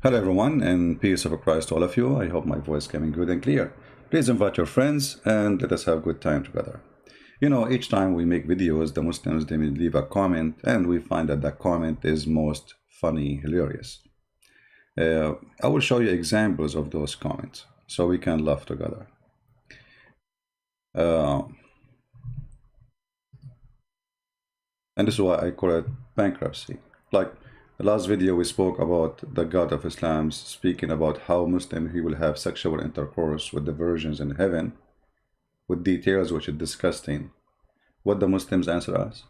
Hello everyone, and peace of Christ to all of you. I hope my voice coming good and clear. Please invite your friends and let us have good time together. You know, each time we make videos, the Muslims, they will leave a comment and we find that the comment is most funny, hilarious. I will show you examples of those comments so we can laugh together. And this is why I call it bankruptcy. Like the last video we spoke about the God of Islam speaking about how Muslim he will have sexual intercourse with the virgins in heaven with details which is disgusting. What the Muslims answer us?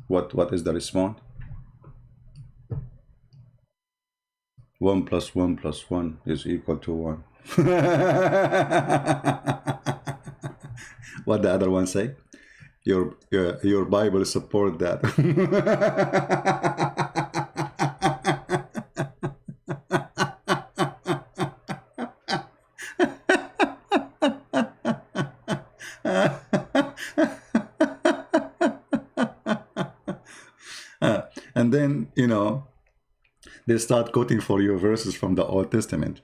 What is the response? 1 + 1 + 1 is equal to 1. What the other one say? Your Bible support that. And then, you know, they start quoting for you verses from the Old Testament.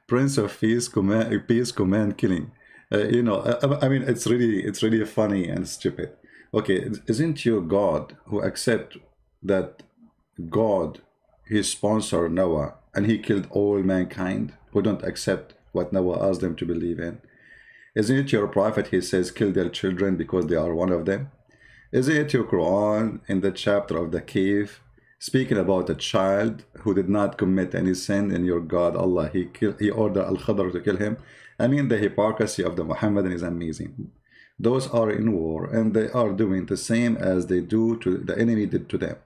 Prince of Peace command killing. You know, I mean, it's really funny and stupid. Okay, isn't your God who accept that God, he sponsored Noah and he killed all mankind who don't accept what Noah asked them to believe in? Isn't it your prophet, he says, kill their children because they are one of them? Isn't it your Quran in the chapter of the cave speaking about a child who did not commit any sin, and your God Allah, he ordered Al-Khadr to kill him? I mean, the hypocrisy of the Mohammedans is amazing. Those are in war and they are doing the same as they do to the enemy did to them.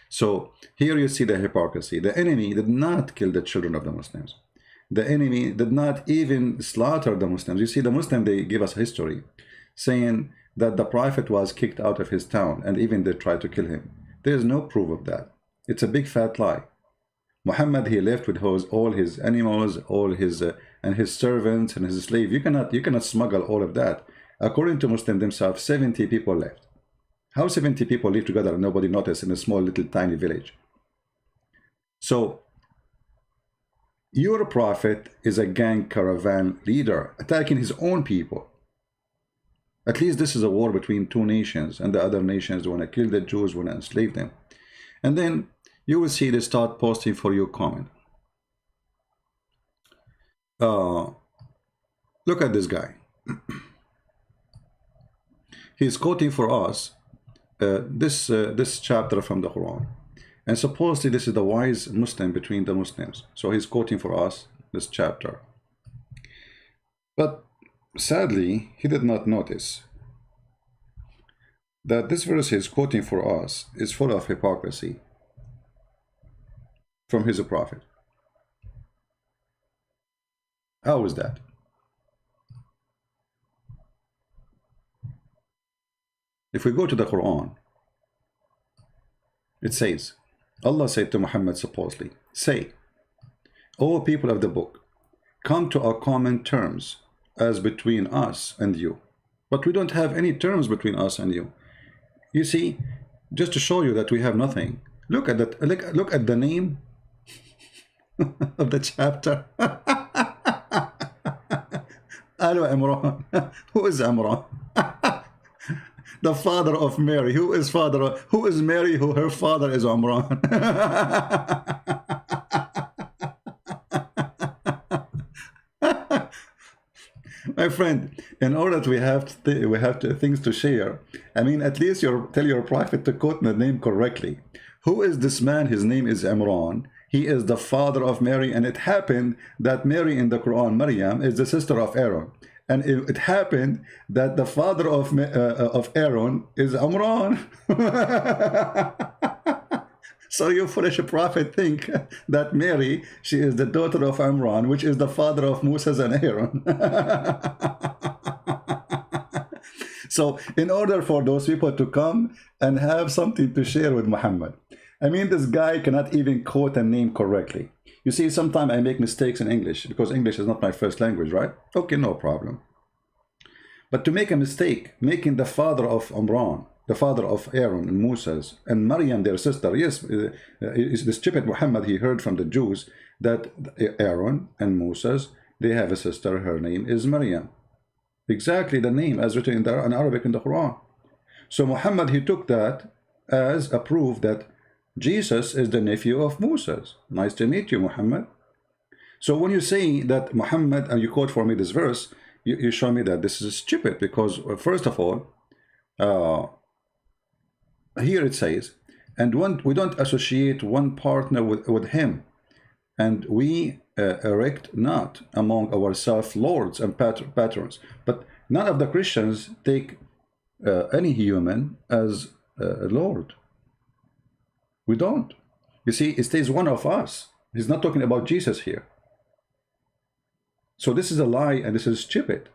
So here you see the hypocrisy. The enemy did not kill the children of the Muslims. The enemy did not even slaughter the Muslims. You see, the Muslim, they give us history saying that the prophet was kicked out of his town and even they tried to kill him. There is no proof of that. It's a big fat lie. Muhammad, he left with all his animals, all his and his servants and his slave. You cannot smuggle all of that. According to Muslims themselves, 70 people left. How 70 people live together and nobody noticed in a small little tiny village? So your prophet is a gang caravan leader attacking his own people. At least this is a war between two nations, and the other nations want to kill the Jews, want to enslave them. And then you will see they start posting for your comment. Look at this guy. He's quoting for us this chapter from the Quran. And supposedly this is the wise Muslim between the Muslims. So he's quoting for us this chapter. But sadly, he did not notice that this verse he's quoting for us is full of hypocrisy from his prophet. How is that? If we go to the Quran, it says, Allah said to Muhammad supposedly, say, O people of the book, come to a common terms as between us and you. But we don't have any terms between us and you. You see, just to show you that we have nothing, look at that. Look at the name of the chapter. Alu Imran. Who is Imran? The father of Mary. Who is Mary? Who her father is Imran. My friend, in order that we have things to share, I mean, at least tell your prophet to quote the name correctly. Who is this man? His name is Imran. He is the father of Mary, and it happened that Mary in the Quran, Maryam, is the sister of Aaron. And it happened that the father of Aaron is Imran. So you foolish prophet think that Mary, she is the daughter of Imran, which is the father of Moses and Aaron. So in order for those people to come and have something to share with Muhammad, I mean, this guy cannot even quote a name correctly. You see, sometimes I make mistakes in English because English is not my first language, right? Okay, no problem. But to make a mistake, making the father of Imran the father of Aaron and Moses, and Maryam, their sister. Yes, the stupid Muhammad, he heard from the Jews that Aaron and Moses, they have a sister, her name is Maryam. Exactly the name as written in Arabic in the Quran. So Muhammad, he took that as a proof that Jesus is the nephew of Moses. Nice to meet you, Muhammad. So when you say that Muhammad, and you quote for me this verse, you show me that this is stupid, because first of all, here it says, and we don't associate one partner with him, and we erect not among ourselves lords and patrons. But none of the Christians take any human as a lord. We don't. You see, it says one of us. He's not talking about Jesus here. So this is a lie, and this is stupid.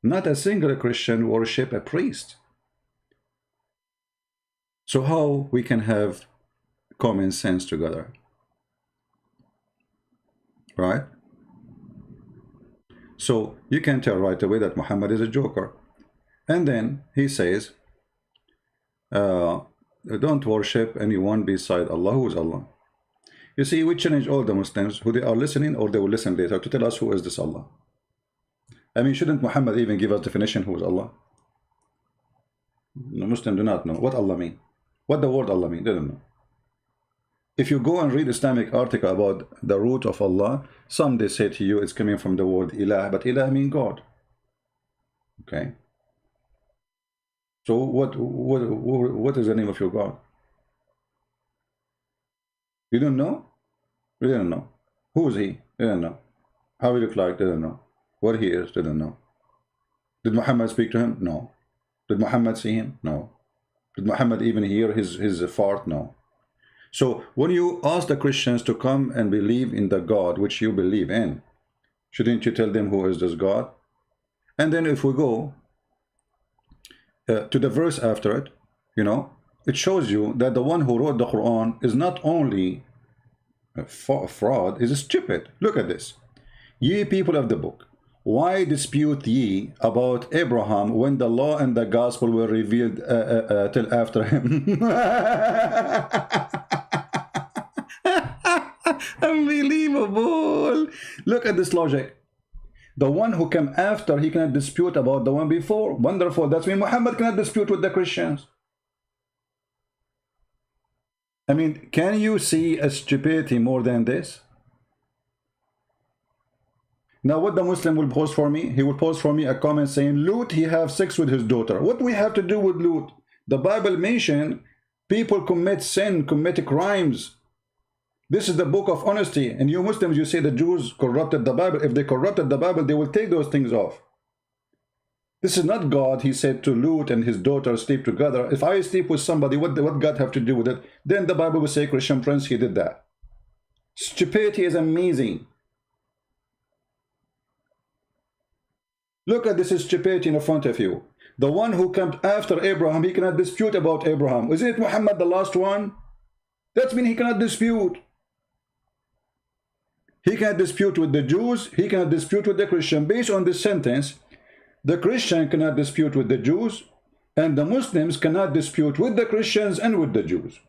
Not a single Christian worship a priest. So how we can have common sense together? Right? So you can tell right away that Muhammad is a joker. And then he says, don't worship anyone beside Allah. Who is Allah? You see, we challenge all the Muslims who they are listening, or they will listen later, to tell us who is this Allah. I mean, shouldn't Muhammad even give us definition who is Allah? The Muslims do not know what Allah mean. What the word Allah mean, they don't know. If you go and read Islamic article about the root of Allah, some they say to you it's coming from the word ilah, but ilah mean God. Okay. So what is the name of your God? You don't know? You didn't know. Who is he? They don't know. How he look like? They don't know. What he is? They don't know. Did Muhammad speak to him? No. Did Muhammad see him? No. Did Muhammad even hear his fart? No. So when you ask the Christians to come and believe in the God which you believe in, shouldn't you tell them who is this God? And then if we go to the verse after it, you know, it shows you that the one who wrote the Quran is not only a fraud, is stupid. Look at this. Ye people of the book, why dispute ye about Abraham when the law and the gospel were revealed till after him? Unbelievable. Look at this logic. The one who came after, he cannot dispute about the one before. Wonderful. That's why Muhammad cannot dispute with the Christians. I mean, can you see a stupidity more than this? Now what the Muslim will post for me? He will post for me a comment saying, Lut, he have sex with his daughter. What do we have to do with Lut? The Bible mentioned people commit sin, commit crimes. This is the book of honesty. And you Muslims, you say the Jews corrupted the Bible. If they corrupted the Bible, they will take those things off. This is not God. He said to Lut and his daughter sleep together. If I sleep with somebody, what God have to do with it? Then the Bible will say, Christian Prince, he did that. Stupidity is amazing. Look at this stupidity in front of you. The one who came after Abraham, he cannot dispute about Abraham. Isn't it Muhammad the last one? That means he cannot dispute. He cannot dispute with the Jews. He cannot dispute with the Christian. Based on this sentence, the Christian cannot dispute with the Jews, and the Muslims cannot dispute with the Christians and with the Jews.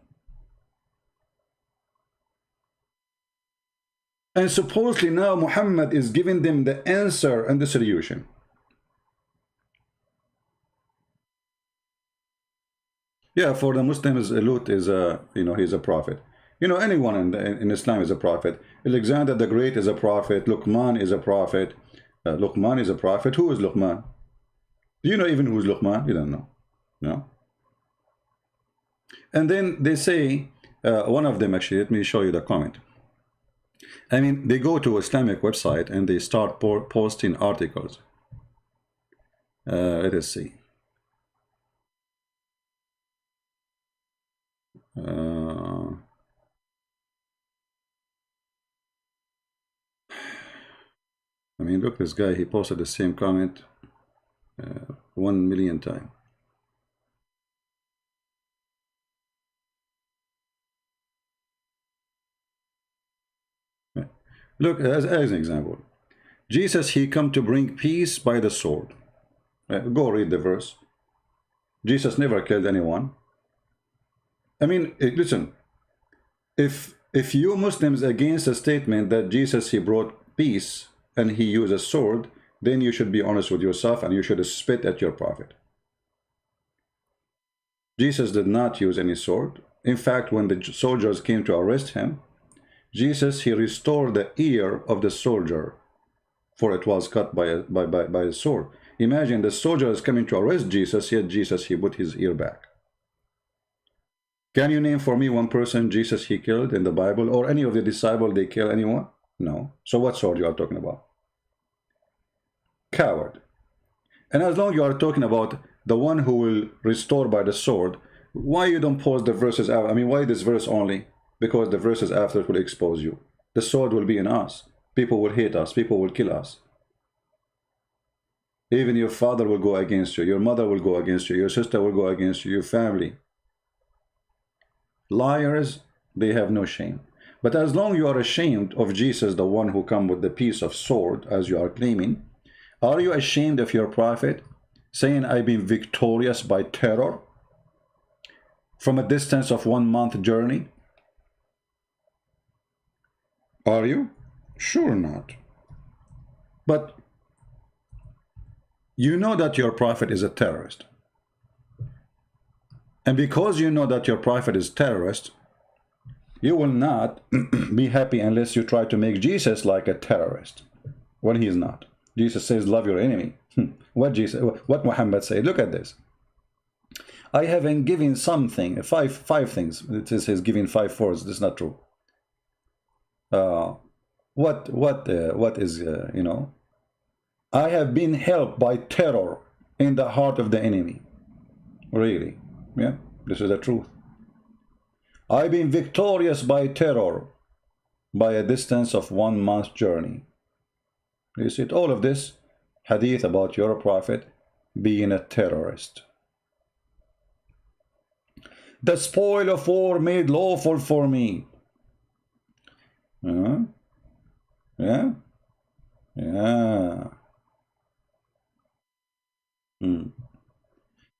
And supposedly now Muhammad is giving them the answer and the solution. Yeah, for the Muslims, Lut is a, he's a prophet. Anyone in Islam is a prophet. Alexander the Great is a prophet. Luqman is a prophet. Luqman is a prophet. Who is Luqman? Do you know even who is Luqman? You don't know. No. And then they say, one of them actually, let me show you the comment. I mean, they go to Islamic website and they start posting articles. Let us see. I mean, look, this guy, he posted the same comment 1 million times. Look, as an example, Jesus, he come to bring peace by the sword. Go read the verse. Jesus never killed anyone. I mean, listen, if you Muslims against a statement that Jesus, he brought peace and he used a sword, then you should be honest with yourself and you should spit at your prophet. Jesus did not use any sword. In fact, when the soldiers came to arrest him, Jesus, he restored the ear of the soldier, for it was cut by a sword. Imagine the soldier is coming to arrest Jesus, yet Jesus, he put his ear back. Can you name for me one person Jesus he killed in the Bible, or any of the disciples they kill anyone? No. So what sword you are talking about? Coward. And as long as you are talking about the one who will restore by the sword, why you don't pause the verses out? I mean, why this verse only? Because the verses after will expose you. The sword will be in us. People will hate us. People will kill us. Even your father will go against you. Your mother will go against you. Your sister will go against you. Your family. Liars, they have no shame. But as long as you are ashamed of Jesus, the one who come with the piece of sword, as you are claiming, are you ashamed of your prophet, saying, I've been victorious by terror from a distance of 1 month journey? Are you? Sure not. But you know that your prophet is a terrorist. And because you know that your prophet is terrorist, you will not be happy unless you try to make Jesus like a terrorist, when he is not. Jesus says, love your enemy. What Muhammad said, look at this. I haven't given something, five things. It says he's giving 5 words. This is not true. What is, you know, I have been helped by terror in the heart of the enemy. Really? Yeah, this is the truth. I've been victorious by terror by a distance of 1 month journey. You see, all of this hadith about your prophet being a terrorist. The spoil of war made lawful for me. Yeah.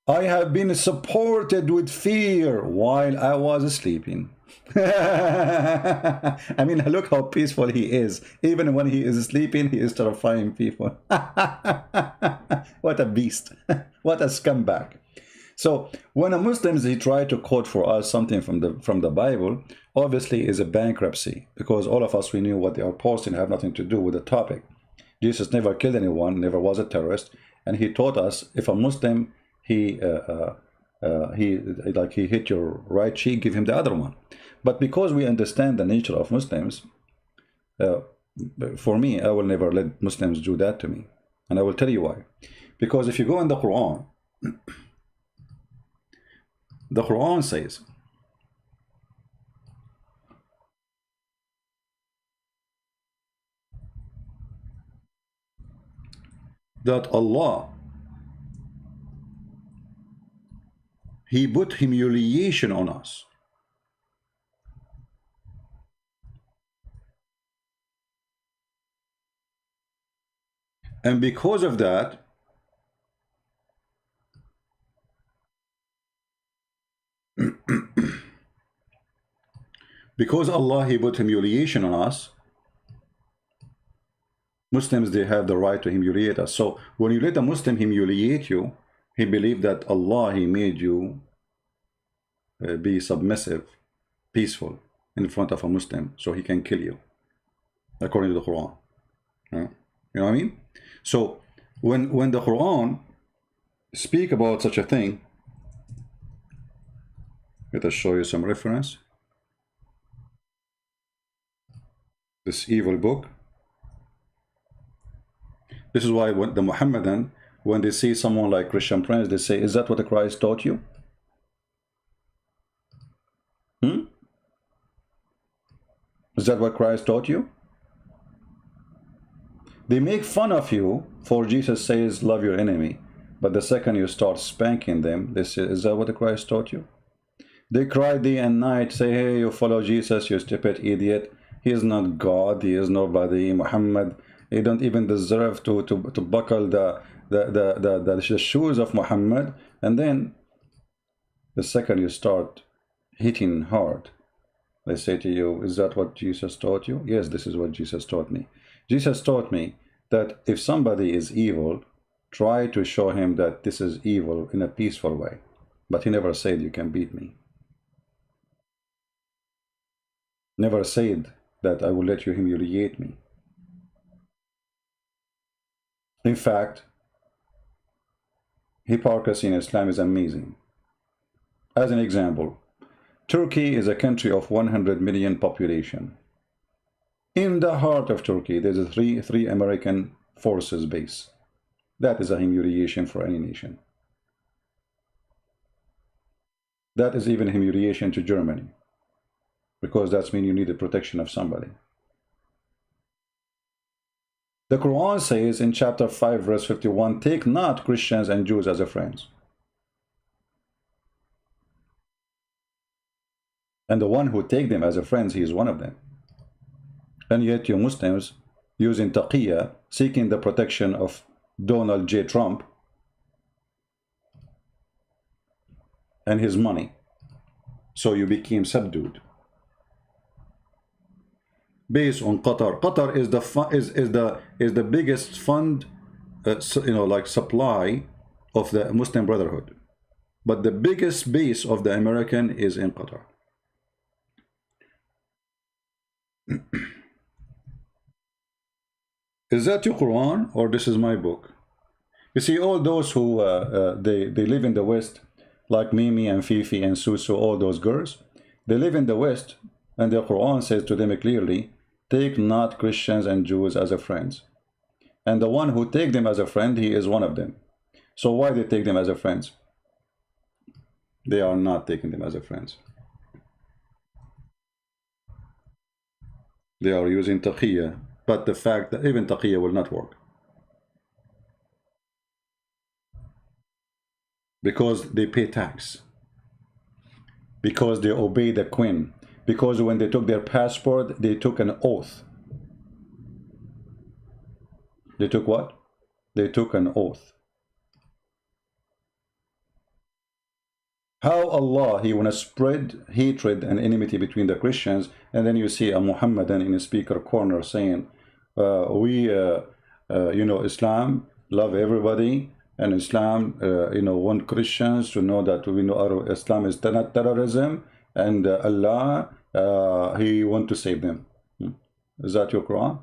I have been supported with fear while I was sleeping. I mean, look how peaceful he is. Even when he is sleeping, he is terrifying people. What a beast. What a scumbag. So when a Muslims, he try to quote for us something from the Bible, obviously is a bankruptcy, because all of us, we knew what they are posting have nothing to do with the topic. Jesus never killed anyone, never was a terrorist, and he taught us if a Muslim he hit your right cheek, give him the other one. But because we understand the nature of Muslims, for me, I will never let Muslims do that to me, and I will tell you why. Because if you go in the Quran, the Quran says that Allah, he put humiliation on us. And because of that, because Allah, he put humiliation on us, Muslims, they have the right to humiliate us. So when you let a Muslim humiliate you, he believed that Allah, he made you be submissive, peaceful in front of a Muslim, so he can kill you, according to the Quran. You know what I mean? So when the Quran speak about such a thing, let us show you some reference. This evil book. This is why when the Mohammedan, when they see someone like Christian Prince, they say, is that what the Christ taught you? Is that what Christ taught you? They make fun of you for Jesus says, love your enemy. But the second you start spanking them, they say, is that what the Christ taught you? They cry day and night, say, hey, you follow Jesus, you stupid idiot. He is not God, he is nobody. Muhammad, he don't even deserve to buckle the shoes of Muhammad. And then The second you start hitting hard, they say to you, is that what Jesus taught you? Yes, this is what Jesus taught me. Jesus taught me that if somebody is evil, try to show him that this is evil in a peaceful way. But he never said you can beat me. Never said that I will let you humiliate me. In fact, hypocrisy in Islam is amazing. As an example, Turkey is a country of 100 million population. In the heart of Turkey, there's a three American forces base. That is a humiliation for any nation. That is even humiliation to Germany, because that's mean you need the protection of somebody. The Quran says in chapter 5 verse 51, take not Christians and Jews as your friends. And the one who take them as a friends, he is one of them. And yet you Muslims using taqiyya, seeking the protection of Donald J. Trump and his money, so you became subdued. Based on Qatar. Qatar is the biggest fund, like supply of the Muslim Brotherhood, but the biggest base of the American is in Qatar. Is that your Quran or this is my book? You see, all those who they live in the West, like Mimi and Fifi and Susu, all those girls, they live in the West, and the Quran says to them clearly, take not Christians and Jews as a friends. And the one who take them as a friend, he is one of them. So why they take them as a friends? They are not taking them as a friends. They are using taqiyya, but the fact that even taqiyya will not work. Because they pay tax. Because they obey the queen. Because when they took their passport, they took an oath. They took what? They took an oath. How Allah, he want to spread hatred and enmity between the Christians, and then you see a Mohammedan in a speaker corner saying, Islam love everybody, and Islam, want Christians to know that we know Islam is not terrorism, and Allah, he want to save them. Is that your Quran?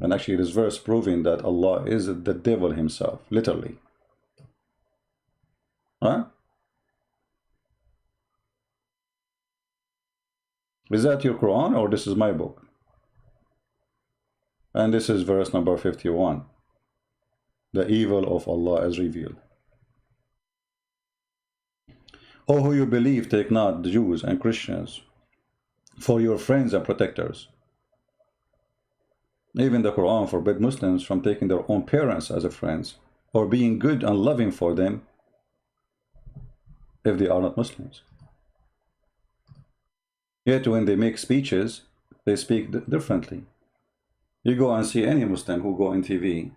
And actually this verse proving that Allah is the devil himself, literally. Huh? Is that your Quran or this is my book? And this is verse number 51. The evil of Allah is revealed. O who you believe, take not the Jews and Christians for your friends and protectors. Even the Quran forbids Muslims from taking their own parents as a friends or being good and loving for them if they are not Muslims. Yet when they make speeches, they speak differently. You go and see any Muslim who go on TV,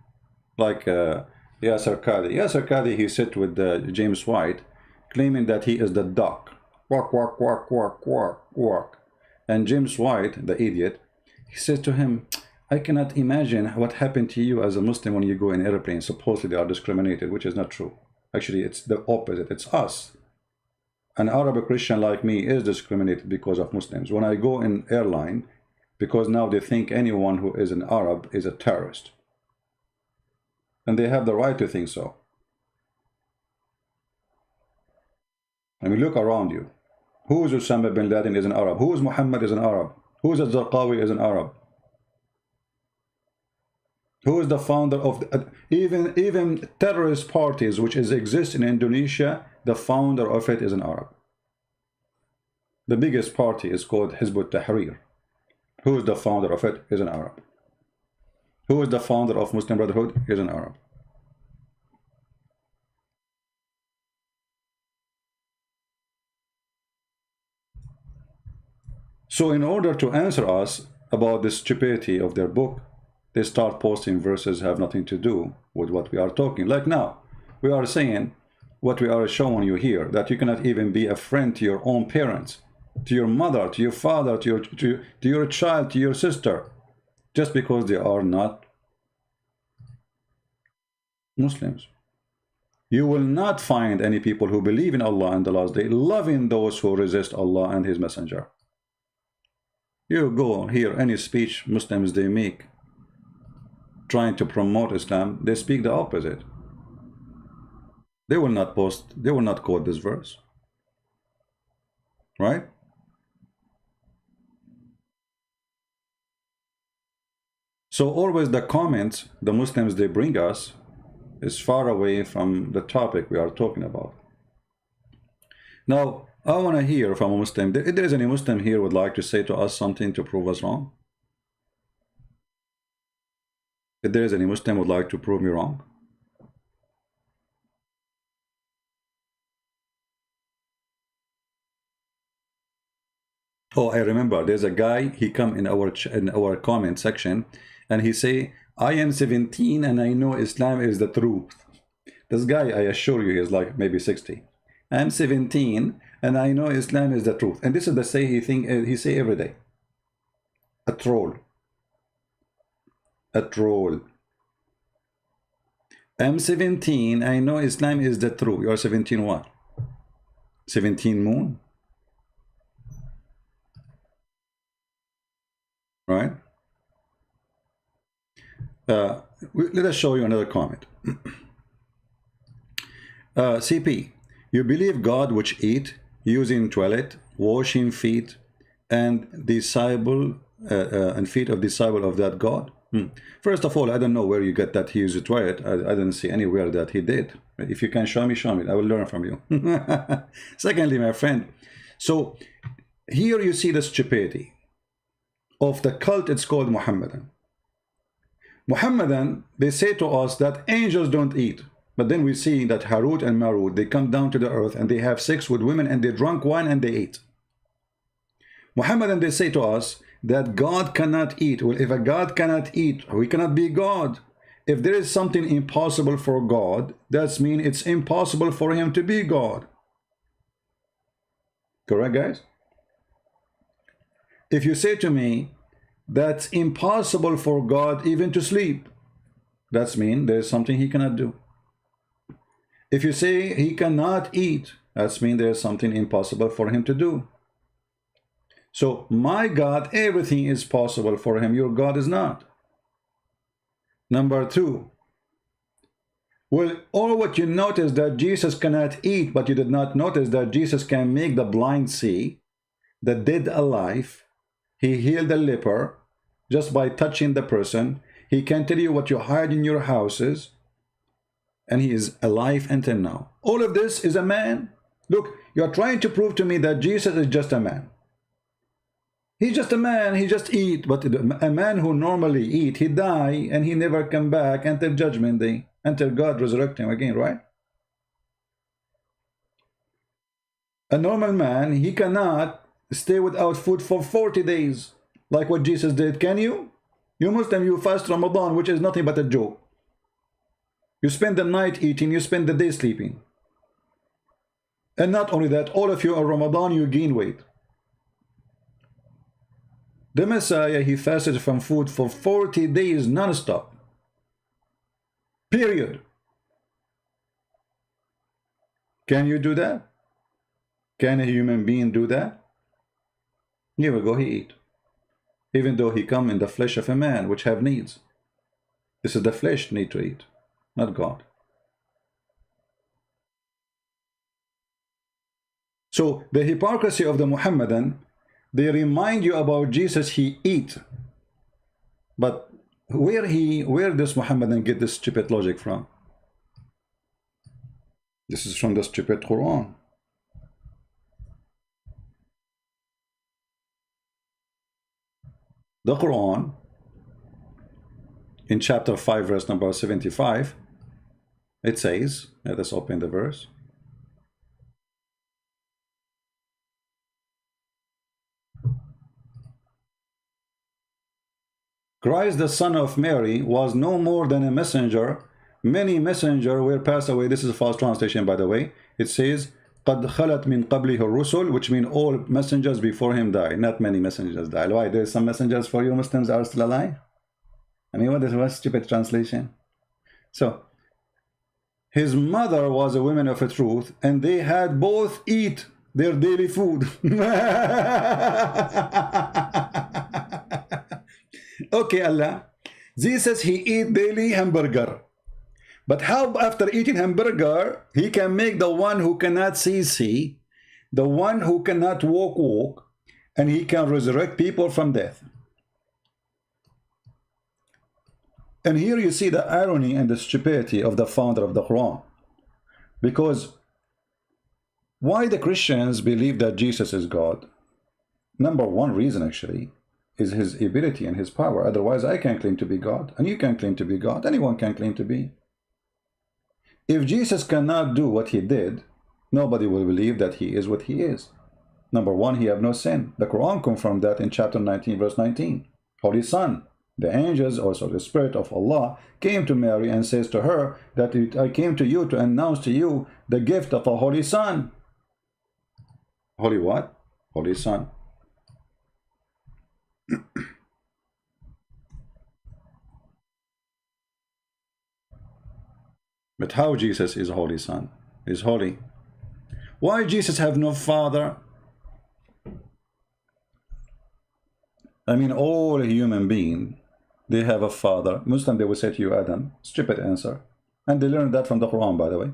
like Yasser Qadhi. Yasser Qadhi, he sit with James White, claiming that he is the duck. Quack, quack, quack, quack, quack, quack. And James White, the idiot, he says to him, I cannot imagine what happened to you as a Muslim when you go in airplanes. Supposedly they are discriminated, which is not true. Actually, it's the opposite. It's us. An Arab Christian like me is discriminated because of Muslims. When I go in airline, because now they think anyone who is an Arab is a terrorist. And they have the right to think so. I mean, look around you. Who is Osama bin Laden is an Arab? Who is Muhammad is an Arab? Who is al-Zarqawi is an Arab? Who is the founder of even terrorist parties which exist in Indonesia? The founder of it is an Arab. The biggest party is called Hizb ut-Tahrir. Who is the founder of it is an Arab. Who is the founder of Muslim Brotherhood is an Arab. So in order to answer us about the stupidity of their book, they start posting verses have nothing to do with what we are talking. Like now, we are saying what we are showing you here, that you cannot even be a friend to your own parents, to your mother, to your father, to your child, to your sister, just because they are not Muslims. You will not find any people who believe in Allah and the last day loving those who resist Allah and His Messenger. You go hear any speech Muslims they make trying to promote Islam, they speak the opposite. They will not quote this verse. Right? So always the comments the Muslims they bring us is far away from the topic we are talking about. Now, I want to hear from a Muslim. If there is any Muslim here who would like to say to us something to prove us wrong. If there is any Muslim who would like to prove me wrong. Oh, I remember. There's a guy. He come in our comment section, and he say, "I am 17 and I know Islam is the truth." This guy, I assure you, is like maybe 60. I'm 17 and I know Islam is the truth. And this is the say he say every day. A troll. A troll. I'm 17. I know Islam is the truth. You are 17 what? 17 moon? Right? Let us show you another comment. CP, you believe God which eat, using toilet, washing feet, and disciple and feet of disciple of that God? First of all, I don't know where you get that he used a toilet. I didn't see anywhere that he did. If you can show me, show me. I will learn from you. Secondly, my friend, so here you see the stupidity of the cult. It's called Mohammedan. Mohammedan, they say to us that angels don't eat. But then we see that Harut and Marut, they come down to the earth and they have sex with women and they drunk wine and they eat. Mohammedan, they say to us that God cannot eat. Well, if a God cannot eat, we cannot be God. If there is something impossible for God, that means it's impossible for him to be God. Correct, guys? If you say to me, that's impossible for God even to sleep, that means there's something he cannot do. If you say he cannot eat, that means there's something impossible for him to do. So my God, everything is possible for him. Your God is not. Number two, well, all what you notice that Jesus cannot eat, but you did not notice that Jesus can make the blind see, the dead alive. He healed the leper just by touching the person. He can tell you what you hide in your houses. And he is alive until now. All of this is a man. Look, you are trying to prove to me that Jesus is just a man. He's just a man, he just eat. But a man who normally eat, he die and he never come back until judgment day, until God resurrect him again, right? A normal man, he cannot stay without food for 40 days, like what Jesus did. Can you? You Muslim, you fast Ramadan, which is nothing but a joke. You spend the night eating, you spend the day sleeping. And not only that, all of you on Ramadan, you gain weight. The Messiah, he fasted from food for 40 days non-stop. Period. Can you do that? Can a human being do that? Here we go, he eat. Even though he come in the flesh of a man, which have needs. This is the flesh need to eat, not God. So the hypocrisy of the Mohammedan, they remind you about Jesus, he eat. But where does Mohammedan get this stupid logic from? This is from the stupid Quran. The Quran, in chapter 5, verse number 75, it says, let us open the verse. Christ, the son of Mary, was no more than a messenger many messengers were passed away. This is a false translation, by the way. It says قد خلت من قبله الرسل, which means all messengers before him died. Not many messengers died. Why? There's some messengers for you Muslims are still alive? I mean, what is a stupid translation? So his mother was a woman of a truth, and they had both eat their daily food. Okay, Allah. Jesus, he eat daily hamburger. But how after eating hamburger, he can make the one who cannot see, the one who cannot walk, and he can resurrect people from death. And here you see the irony and the stupidity of the founder of the Quran. Because why the Christians believe that Jesus is God? Number one reason actually is his ability and his power. Otherwise I can claim to be God, and you can claim to be God. Anyone can claim to be. If Jesus cannot do what he did, nobody will believe that he is what he is. Number one, he have no sin. The Quran confirmed that in chapter 19, verse 19. Holy Son, the angels, also the Spirit of Allah, came to Mary and says to her that I came to you to announce to you the gift of a Holy Son. Holy what? Holy Son. But how Jesus is Holy Son? Is holy. Why Jesus have no father? I mean, all human beings, they have a father. Muslim, they will say to you, Adam. Stupid answer. And they learned that from the Quran, by the way.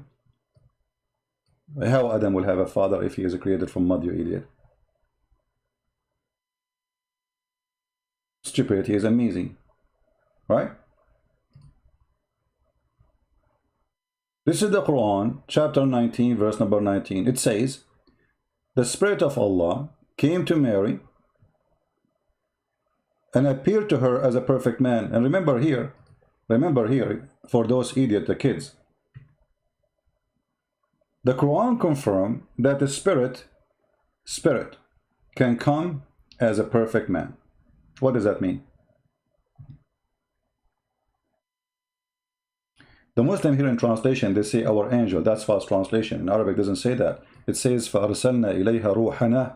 How Adam will have a father if he is created from mud, you idiot? Stupidity is amazing. Right? This is the Quran, chapter 19, verse number 19. It says, the Spirit of Allah came to Mary and appeared to her as a perfect man. And remember here, for those idiot, the kids, the Quran confirmed that the Spirit can come as a perfect man. What does that mean? The Muslim here in translation, they say our angel. That's false translation. In Arabic, it doesn't say that. It says, فَأَرْسَلْنَا إِلَيْهَا رُوحَنَا.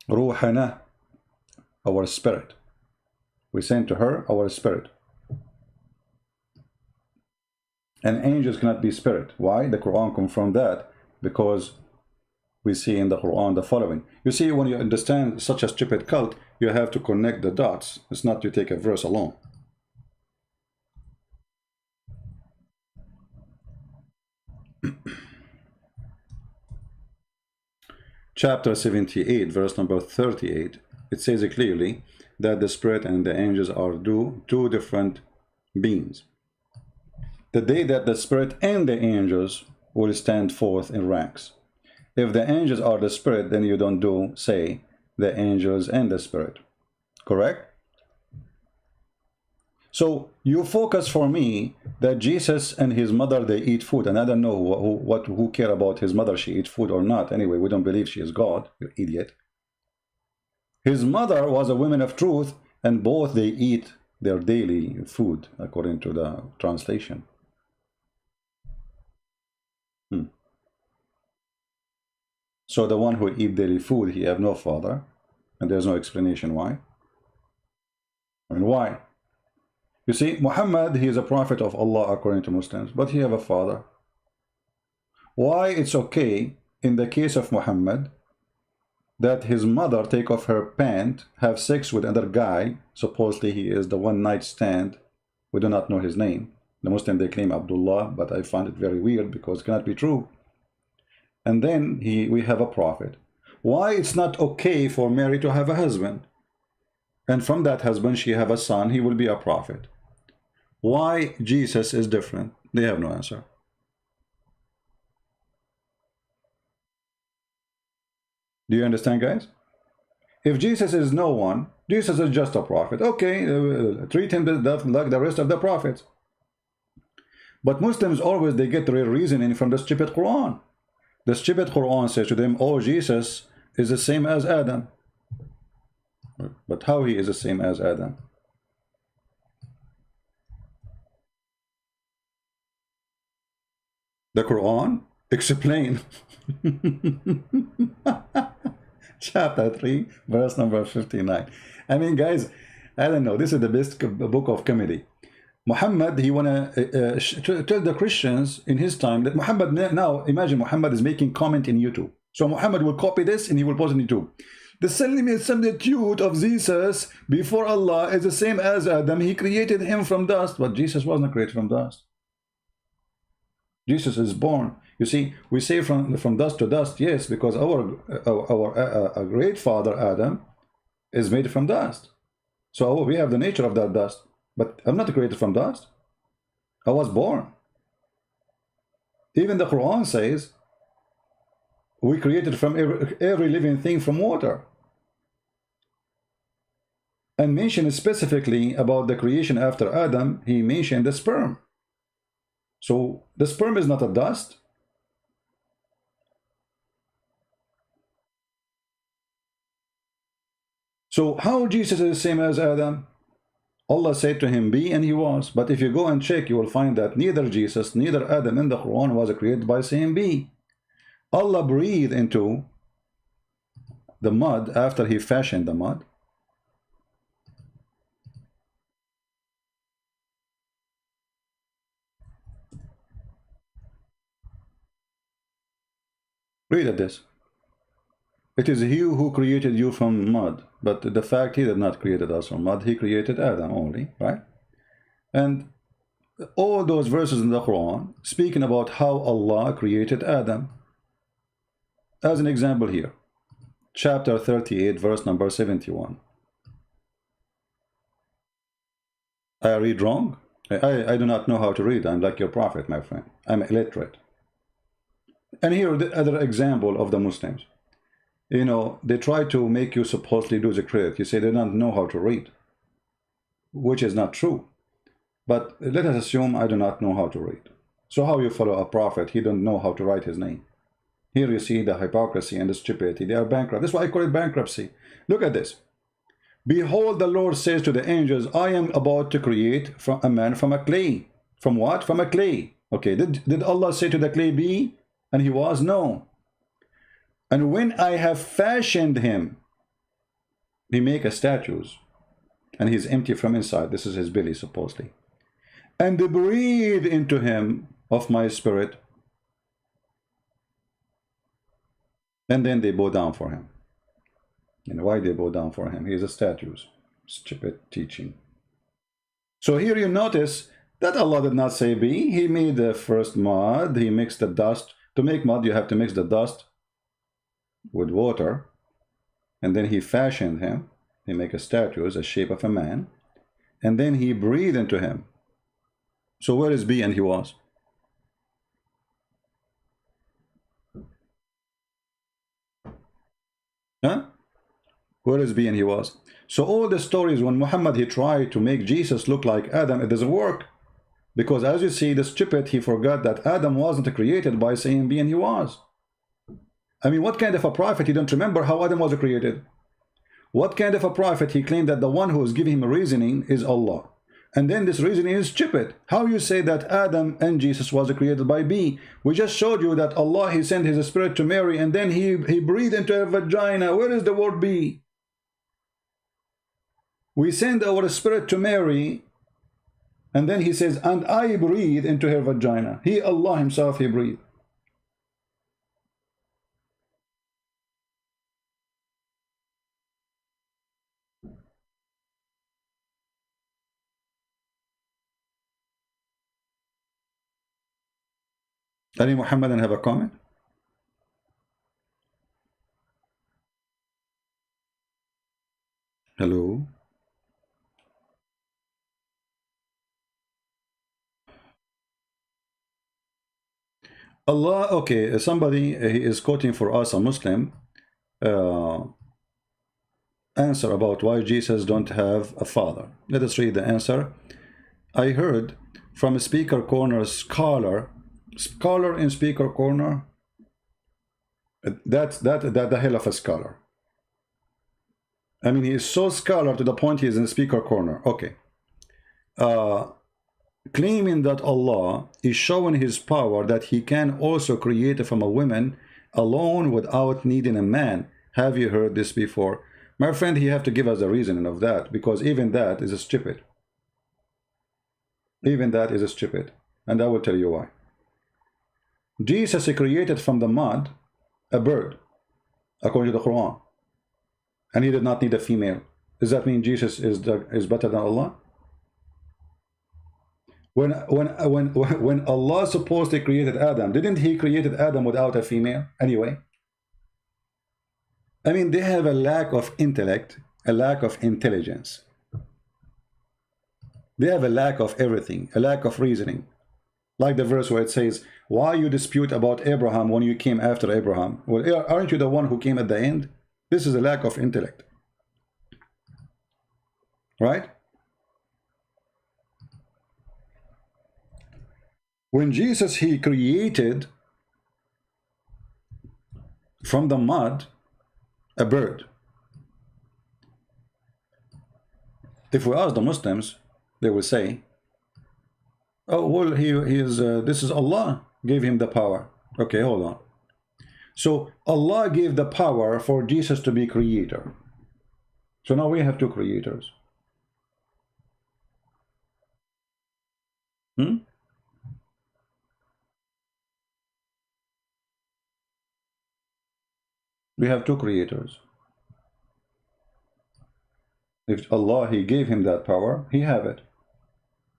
Ruhana, our spirit. We sent to her our spirit. And angels cannot be spirit. Why? The Quran confirmed that. Because we see in the Quran the following. You see, when you understand such a stupid cult, you have to connect the dots. It's not to take a verse alone. Chapter 78, verse number 38, it says clearly that the Spirit and the angels are two different beings. The day that the Spirit and the angels will stand forth in ranks. If the angels are the Spirit, then you don't say the angels and the Spirit. Correct? So you focus for me that Jesus and his mother, they eat food, and I don't know who care about his mother, she eat food or not. Anyway, we don't believe she is God, you idiot. His mother was a woman of truth, and both they eat their daily food, according to the translation. So the one who eat daily food, he have no father, and there's no explanation why. I mean, why? You see, Muhammad, he is a prophet of Allah according to Muslims, but he have a father. Why it's okay in the case of Muhammad that his mother take off her pant, have sex with another guy, supposedly he is the one night stand, we do not know his name. The Muslim, they claim Abdullah, but I find it very weird because it cannot be true. And then we have a prophet. Why it's not okay for Mary to have a husband? And from that husband she have a son, he will be a prophet. Why Jesus is different? They have no answer. Do you understand, guys? If Jesus is no one, Jesus is just a prophet. Okay, treat him like the rest of the prophets. But Muslims always, they get their reasoning from the stupid Quran. The stupid Quran says to them, oh, Jesus is the same as Adam. But how he is the same as Adam? The Quran? Explain. Chapter 3, verse number 59. I mean, guys, I don't know. This is the best book of comedy. Muhammad, he wanna tell the Christians in his time that Muhammad, now imagine Muhammad is making comment in YouTube. So Muhammad will copy this and he will post it in YouTube. The similitude of Jesus before Allah is the same as Adam. He created him from dust, but Jesus was not created from dust. Jesus is born. You see, we say from dust to dust, yes, because our great father Adam is made from dust. So we have the nature of that dust. But I'm not created from dust. I was born. Even the Quran says we created from every living thing from water. And mentioned specifically about the creation after Adam, he mentioned the sperm. So the sperm is not a dust. So how Jesus is the same as Adam? Allah said to him, be, and he was. But if you go and check, you will find that neither Jesus, neither Adam in the Quran was created by saying be. Allah breathed into the mud after he fashioned the mud. Read at this. It is he who created you from mud. But the fact he did not create us from mud, he created Adam only, right? And all those verses in the Quran speaking about how Allah created Adam. As an example here, chapter 38, verse number 71. I read wrong? I do not know how to read. I'm like your prophet, my friend. I'm illiterate. And here the other example of the Muslims. You know, they try to make you supposedly do the credit. You say they don't know how to read, which is not true. But let us assume I do not know how to read. So how you follow a prophet? He don't know how to write his name. Here you see the hypocrisy and the stupidity. They are bankrupt. That's why I call it bankruptcy. Look at this. Behold, the Lord says to the angels, I am about to create a man from a clay. From what? From a clay. Okay, did Allah say to the clay be? And he was? No. And when I have fashioned him, he make a statues, and he's empty from inside. This is his belly, supposedly. And they breathe into him of my spirit, and then they bow down for him. And why they bow down for him? He is a statues. Stupid teaching. So here you notice that Allah did not say be. He made the first mud. He mixed the dust. To make mud, you have to mix the dust with water, and then he fashioned him. He make a statue as a shape of a man, and then he breathed into him. So where is be and he was? Huh? Where is be and he was? So all the stories when Muhammad he tried to make Jesus look like Adam, it doesn't work, because as you see, the stupid, he forgot that Adam wasn't created by saying be and he was. I mean, what kind of a prophet he don't remember how Adam was created? What kind of a prophet he claimed that the one who is giving him a reasoning is Allah? And then this reasoning is stupid. How you say that Adam and Jesus was created by be? We just showed you that Allah, he sent his spirit to Mary, and then he breathed into her vagina. Where is the word be? We send our spirit to Mary, and then he says, and I breathe into her vagina. He, Allah himself, he breathed. Any Muhammadan have a comment? Hello? Allah, okay, somebody he is quoting for us, a Muslim, answer about why Jesus don't have a father. Let us read the answer. I heard from a speaker corner scholar in speaker corner. That's the hell of a scholar. I mean, he is so scholar to the point he is in speaker corner. Okay. claiming that Allah is showing his power that he can also create from a woman alone without needing a man. Have you heard this before? My friend, you have to give us a reasoning of that, because even that is stupid. Even that is stupid. And I will tell you why. Jesus created from the mud a bird, according to the Quran. And he did not need a female. Does that mean Jesus is better than Allah? When Allah supposedly created Adam, didn't he created Adam without a female anyway? I mean, they have a lack of intellect, a lack of intelligence. They have a lack of everything, a lack of reasoning. Like the verse where it says, why you dispute about Abraham when you came after Abraham? Well, aren't you the one who came at the end? This is a lack of intellect. Right? When Jesus, he created from the mud a bird. If we ask the Muslims, they will say, oh, well, this is Allah gave him the power. Okay, hold on. So Allah gave the power for Jesus to be creator. So now we have two creators. We have two creators. If Allah, he gave him that power, he have it.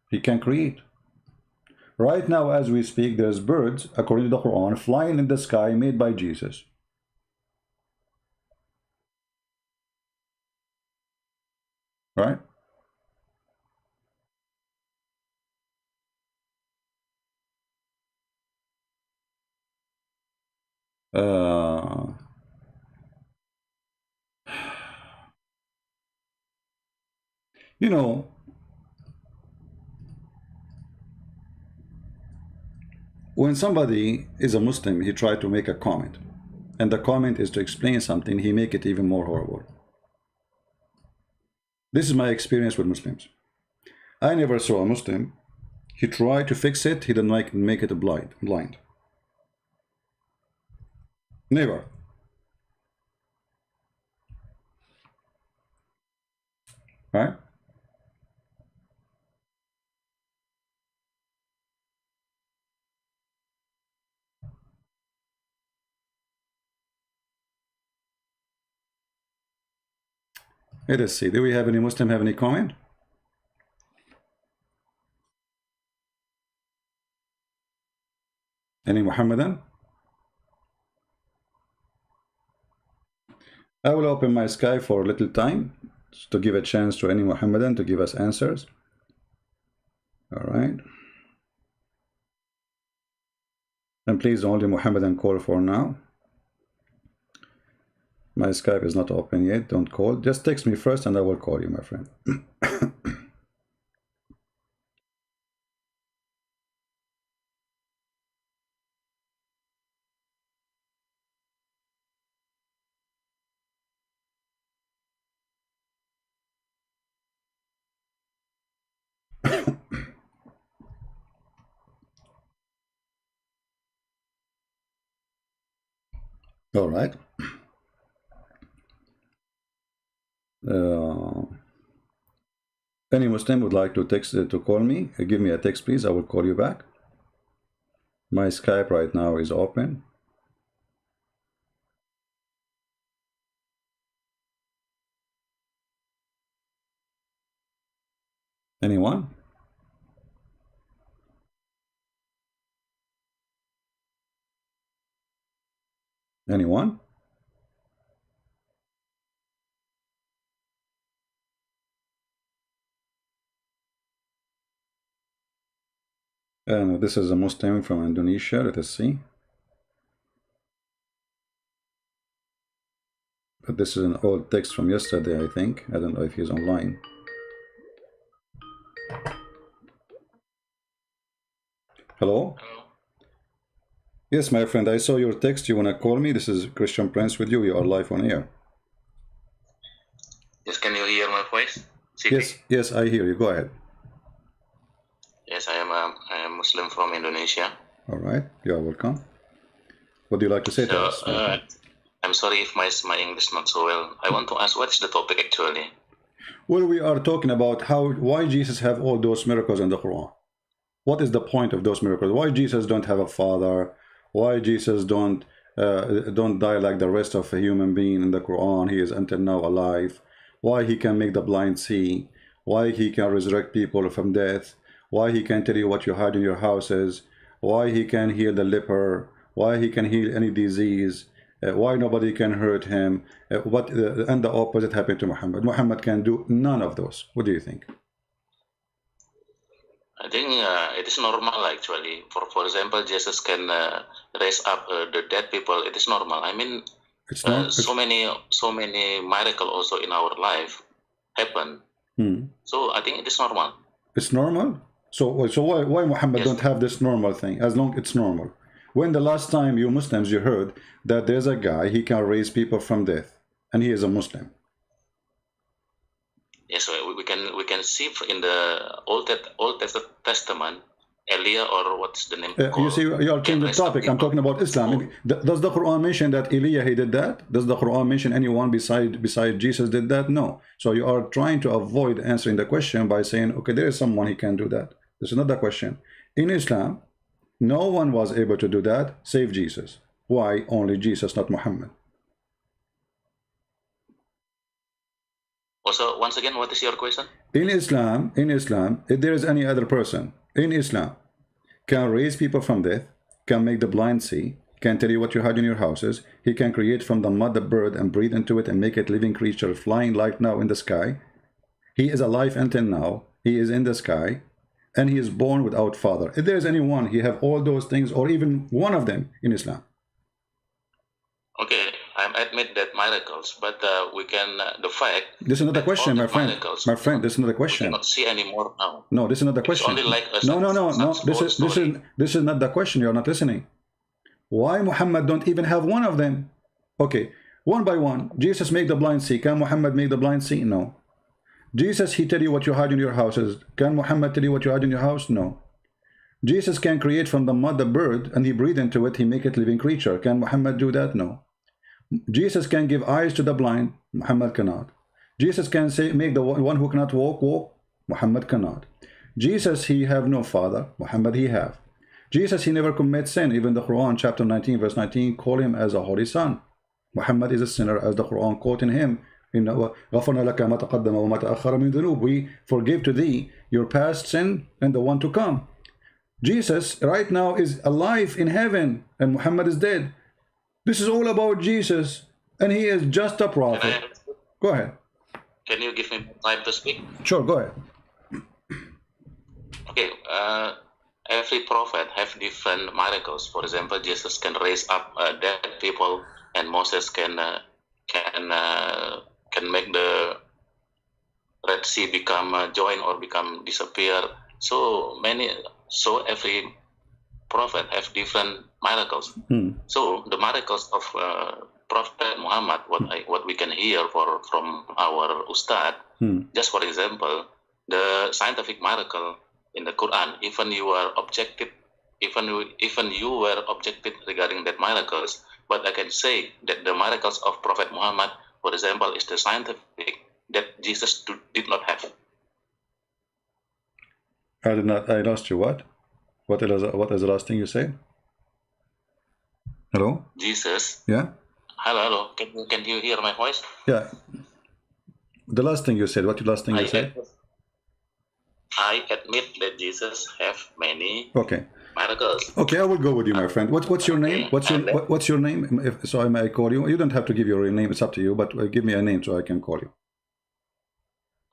He can create. Right now, as we speak, there's birds, according to the Quran, flying in the sky made by Jesus. Right? You know, when somebody is a Muslim, he tries to make a comment, and the comment is to explain something, he make it even more horrible. This is my experience with Muslims. I never saw a Muslim, he tried to fix it, he didn't make it blind. Never. Right? Let us see. Do we have any Muslim have any comment? Any Mohammedan? I will open my Skype for a little time to give a chance to any Mohammedan to give us answers. All right. And please only Mohammedan call for now. My Skype is not open yet. Don't call. Just text me first and I will call you, my friend. All right. Any Muslim would like to text to call me, give me a text please, I will call you back. My Skype right now is open. Anyone? Anyone? No, this is a Muslim from Indonesia. Let us see. But this is an old text from yesterday, I think. I don't know if he's online. Hello? Yes, my friend, I saw your text. You want to call me? This is Christian Prince with you. You are live on air. Yes, can you hear my voice? Yes, I hear you. Go ahead. Yes, I am Muslim from Indonesia. All right, you are welcome. What do you like to say to So us, my friend? I'm sorry if my English not so well. I want to ask, what is the topic actually? Well, we are talking about why Jesus have all those miracles in the Quran. What is the point of those miracles? Why Jesus don't have a father? Why Jesus don't die like the rest of a human being in the Quran? He is until now alive. Why he can make the blind see? Why he can resurrect people from death? Why he can tell you what you hide in your houses? Why he can heal the leper? Why he can heal any disease? Why nobody can hurt him? And the opposite happened to Muhammad. Muhammad can do none of those. What do you think? I think it is normal actually. For example, Jesus can raise up the dead people. It is normal. I mean, It's not. so many miracles also in our life happen. So I think it is normal. It's normal. So why Muhammad Yes. don't have this normal thing? As long it's normal. When the last time you Muslims you heard that there's a guy he can raise people from death, and he is a Muslim? Yes, we can see in the Old Testament, Elia, or what's the name? You see, you are changing the topic. I'm talking about Islam. Does the Quran mention that Elijah he did that? Does the Quran mention anyone beside Jesus did that? No. So you are trying to avoid answering the question by saying, okay, there is someone he can do that. This is not the question. In Islam, no one was able to do that save Jesus. Why only Jesus, not Muhammad? Also, once again, what is your question? In Islam, if there is any other person in Islam can raise people from death, can make the blind see, can tell you what you hide in your houses, he can create from the mud a bird and breathe into it and make it living creature flying like now in the sky. He is alive until now. He is in the sky, and he is born without father. If there is anyone, he have all those things, or even one of them in Islam. Okay, I admit that miracles, but we can the fact. This is not the question, my friend. My friend, this is not the We question. cannot see anymore now. No, this is not the question. It's only like a No. This is not the question. You're not listening. Why Muhammad don't even have one of them? Okay, one by one. Jesus make the blind see. Can Muhammad make the blind see? No. Jesus, he tell you what you hide in your houses. Can Muhammad tell you what you hide in your house? No. Jesus can create from the mud a bird and he breathe into it. He make it living creature. Can Muhammad do that? No. Jesus can give eyes to the blind. Muhammad cannot. Jesus can say make the one who cannot walk. Muhammad cannot. Jesus, he have no father. Muhammad, he have. Jesus, he never commit sin. Even the Quran chapter 19 verse 19 call him as a holy son. Muhammad is a sinner, as the Quran quoting him. We forgive to thee your past sin and the one to come. Jesus right now is alive in heaven and Muhammad is dead. This is all about Jesus, and he is just a prophet. Go ahead. Can you give me time to speak? Sure, go ahead. Okay, every prophet have different miracles. For example, Jesus can raise up dead people, and Moses can make the Red Sea become join or become disappear. So every prophet have different miracles. So the miracles of Prophet Muhammad, what we can hear from our Ustad, just for example, the scientific miracle in the Quran, even you were objective regarding that miracles, but I can say that the miracles of Prophet Muhammad, for example, is the scientific that Jesus did not have. I lost you. What is the last thing you said? Hello? Jesus. Yeah? Hello. Can you hear my voice? Yeah. The last thing you said, what the last thing you said? I admit that Jesus have many okay. miracles. Okay, I will go with you, my friend. What's your name? What's your name? So I may call you. You don't have to give your real name, it's up to you, but give me a name so I can call you.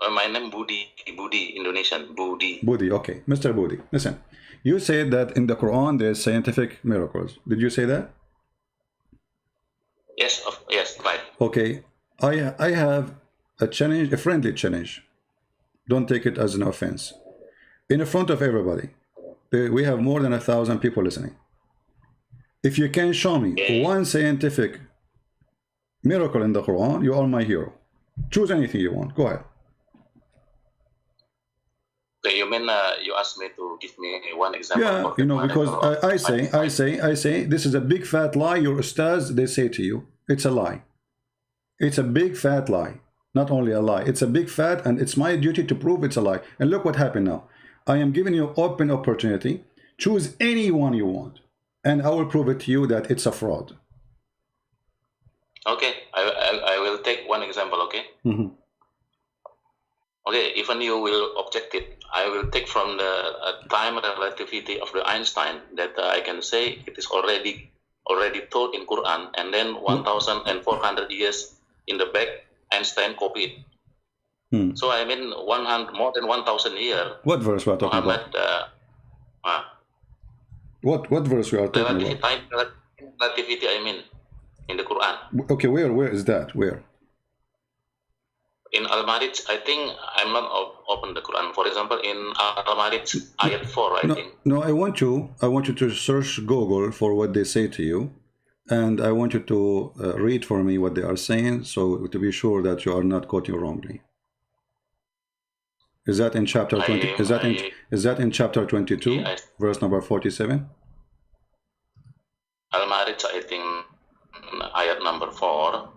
My name Budi, Indonesian, Budi. Budi, okay. Mr. Budi, listen. You said that in the Quran there's scientific miracles. Did you say that? Yes, right. Okay, I have a challenge, a friendly challenge. Don't take it as an offense. In front of everybody, we have more than 1,000 people listening. If you can show me one scientific miracle in the Quran, you are my hero. Choose anything you want. Go ahead. Okay, you mean you asked me to give me one example? Yeah, For the because miracle I say, this is a big fat lie. Your ustaz, they say to you, it's a lie. It's a big fat lie. Not only a lie, it's a big fat, and it's my duty to prove it's a lie. And look what happened now. I am giving you open opportunity. Choose anyone you want, and I will prove it to you that it's a fraud. Okay, I will take one example, okay? Mm-hmm. Okay, even you will object it, I will take from the time relativity of the Einstein that I can say it is already told in Quran, and then 1,400 years in the back, Einstein copied. So I mean more than 1,000 years. What verse we are talking about? What verse we are talking about? Time relativity, I mean, in the Quran. Okay, where is that? Where? In Al-Marij, I think I'm not open the Quran. For example, in Al-Marij, ayat 4, I think. No, I want you to search Google for what they say to you, and I want you to read for me what they are saying, so to be sure that you are not quoting wrongly. Is that in chapter 20? Is that in chapter 22, verse number 47? Al-Marij, I think, ayat number 4.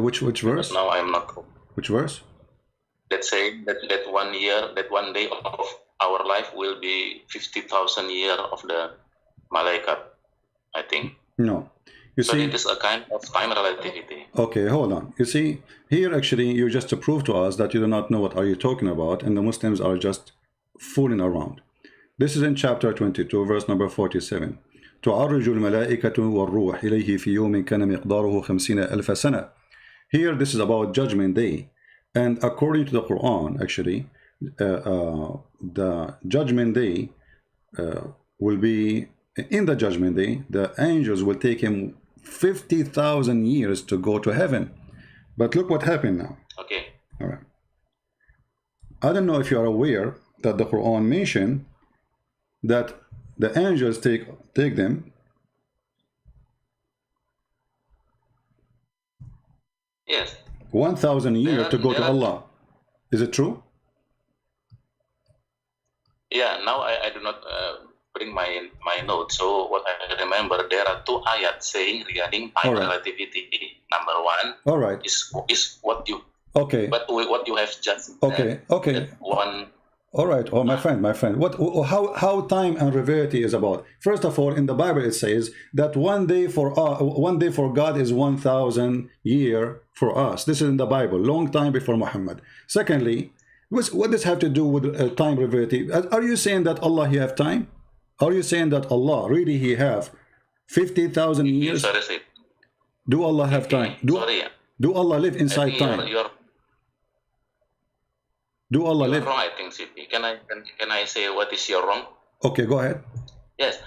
Which verse? But now I'm not. Which verse? Let's say that 1 year, that 1 day of our life will be 50,000 years of the malaikat, I think. No. You see, it is a kind of time relativity. Okay, hold on. You see, here actually you just to prove to us that you do not know what are you talking about, and the Muslims are just fooling around. This is in chapter 22, verse number 47. تعرج الملائكة والروح إليه في يوم كان مقداره 50,000 سنة. Here, this is about Judgment Day, and according to the Quran, actually, the Judgment Day will be, in the Judgment Day, the angels will take him 50,000 years to go to heaven. But look what happened now. Okay. All right. I don't know if you are aware that the Quran mentioned that the angels take them. Yes. 1,000 years to go to Allah. Is it true? Yeah, now I do not bring my notes. So what I remember, there are 2 ayats saying regarding time relativity. Number 1 all right. is what you but what you have just okay. One. All right. Oh, my friend. How time and relativity is about? First of all, in the Bible it says that 1 day for God is 1,000 years for us. This is in the Bible, long time before Muhammad. Secondly, what does have to do with time relativity? Are you saying that Allah he have time? Are you saying that Allah really he have 50,000 years? Do Allah have time? Do Allah live inside time? Do Allah live? Wrong, I think, CP. Can I say what is your wrong? Okay, go ahead. Yes.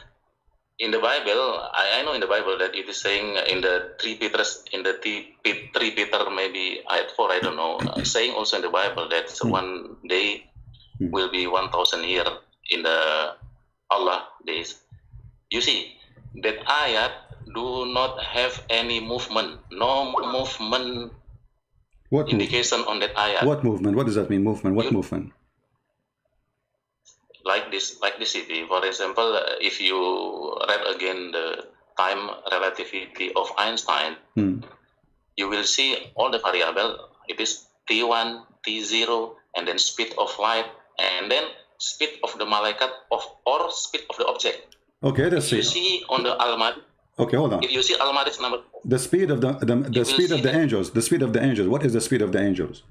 In the Bible, I know in the Bible that it is saying in the 3 Peter, maybe ayat 4, I don't know, saying also in the Bible that 1 day will be 1,000 years in the Allah days. You see, that ayat do not have any movement, no movement. What indication on that ayat? What movement? What does that mean? Movement? What movement? Like this, CP. For example, if you read again the time relativity of Einstein, you will see all the variable. It is T1, T0, and then speed of light, and then speed of the malaikat or speed of the object. Okay, let's see. You see on the Al-Marij. Okay, hold on. If you see Al-Marij number, the speed of the speed of the angels. The speed of the angels. What is the speed of the angels?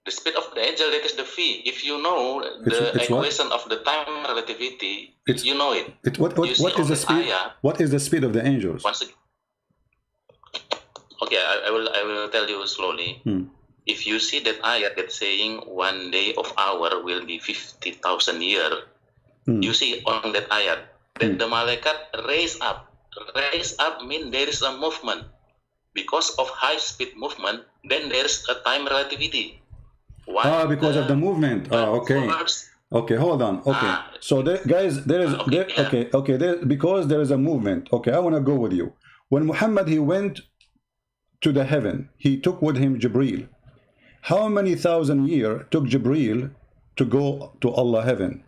The speed of the angel, that is the v. If you know the equation of the time relativity, you know it. What is the speed? What is the speed of the angels? Okay, I will tell you slowly. If you see that ayat that's saying 1 day of hour will be 50,000 years, you see on that ayat that the malaikat raise up. Raise up means there is a movement. Because of high speed movement, then there is a time relativity. Because of the movement. Okay. Okay, hold on. Okay. So guys, because there is a movement. Okay, I want to go with you. When Muhammad he went to the heaven, he took with him Jibreel. How many thousand years took Jibreel to go to Allah heaven.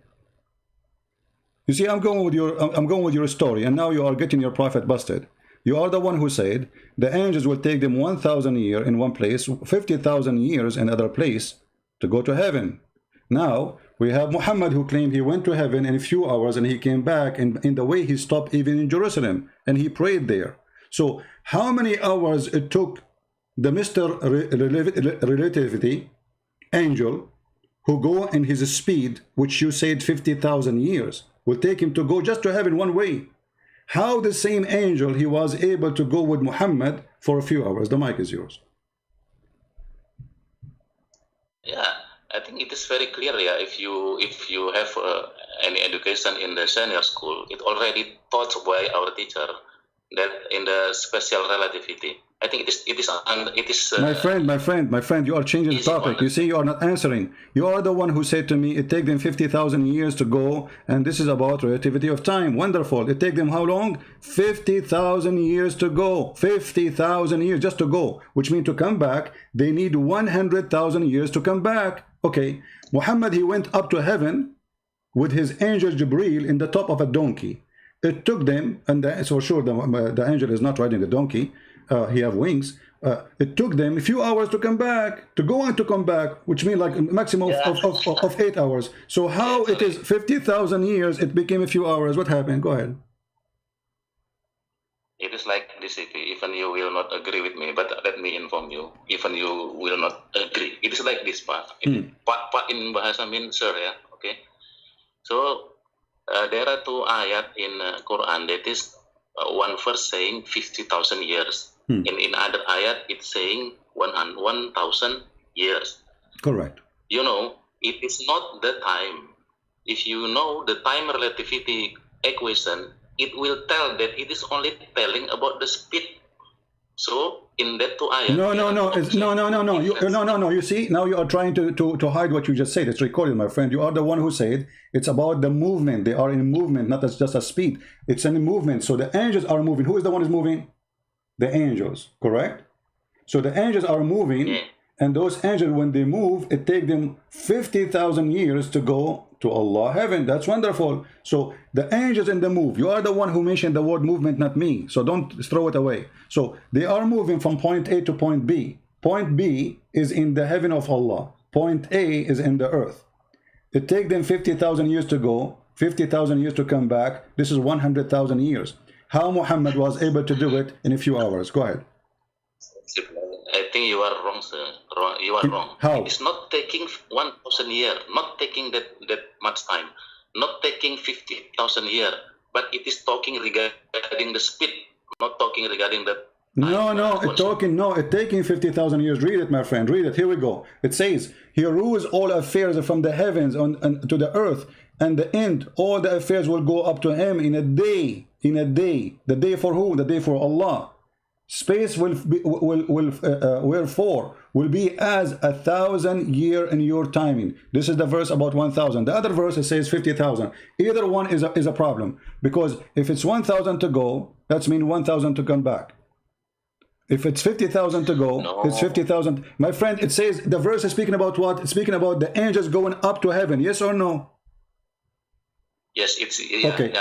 You see, I'm going with your story, and now you are getting your prophet busted. You are the one who said the angels will take them 1,000 years in one place, 50,000 years in another place to go to heaven. Now we have Muhammad who claimed he went to heaven in a few hours and he came back, and in the way he stopped even in Jerusalem and he prayed there. So how many hours it took the Mr. Relativity angel who go in his speed, which you said 50,000 years, will take him to go just to heaven one way? How the same angel he was able to go with Muhammad for a few hours? The mic is yours. Yeah, I think it is very clear. Yeah, if you have any education in the senior school, it already taught by our teacher that in the special relativity. I think it is. My friend, you are changing the topic. You see, you are not answering. You are the one who said to me, it take them 50,000 years to go, and this is about relativity of time. Wonderful. It take them how long? 50,000 years to go. 50,000 years just to go, which means to come back, they need 100,000 years to come back. Okay, Muhammad, he went up to heaven with his angel Jibreel in the top of a donkey. It took them, and it's for sure the angel is not riding the donkey. He have wings. It took them a few hours to come back, to go and to come back, which means like a maximum of 8 hours. So how it is 50,000 years, it became a few hours. What happened? Go ahead. It is like this, even you will not agree with me, but let me inform you, even you will not agree. It is like this, Pak. Pak in bahasa means sir, ya. Okay. So there are two ayat in Quran, that is one verse saying 50,000 years. In other ayat, it's saying 1,000 years. Correct. You know, it is not the time. If you know the time relativity equation, it will tell that it is only telling about the speed. So in that two ayat, no. You see, now you are trying to hide what you just said. It's recorded, my friend. You are the one who said it's about the movement. They are in movement, not as just a speed. It's in movement. So the angels are moving. Who is the one who is moving? The angels, correct? So the angels are moving, and those angels, when they move, it takes them 50,000 years to go to Allah heaven. That's wonderful. So the angels in the move. You are the one who mentioned the word movement, not me. So don't throw it away. So they are moving from point A to point B. Point B is in the heaven of Allah. Point A is in the earth. It takes them 50,000 years to go, 50,000 years to come back. This is 100,000 years. How Muhammad was able to do it in a few hours? Go ahead. I think you are wrong, sir. You are wrong. How? It's not taking 1,000 years, not taking that much time, not taking 50,000 years, but it is talking regarding the speed, not talking regarding the time. It's taking 50,000 years. Read it, my friend. Read it. Here we go. It says, he rules all affairs from the heavens to the earth, and the end, all the affairs will go up to him in a day. In a day. The day for who? The day for Allah. Space will be as 1,000 years in your timing. This is the verse about 1,000. The other verse it says 50,000. Either one is a problem, because if it's 1,000 to go, that's mean 1,000 to come back. If it's 50,000 to go, it's 50,000. My friend, it says the verse is speaking about what? It's speaking about the angels going up to heaven. Yes or no? Yes, it's okay.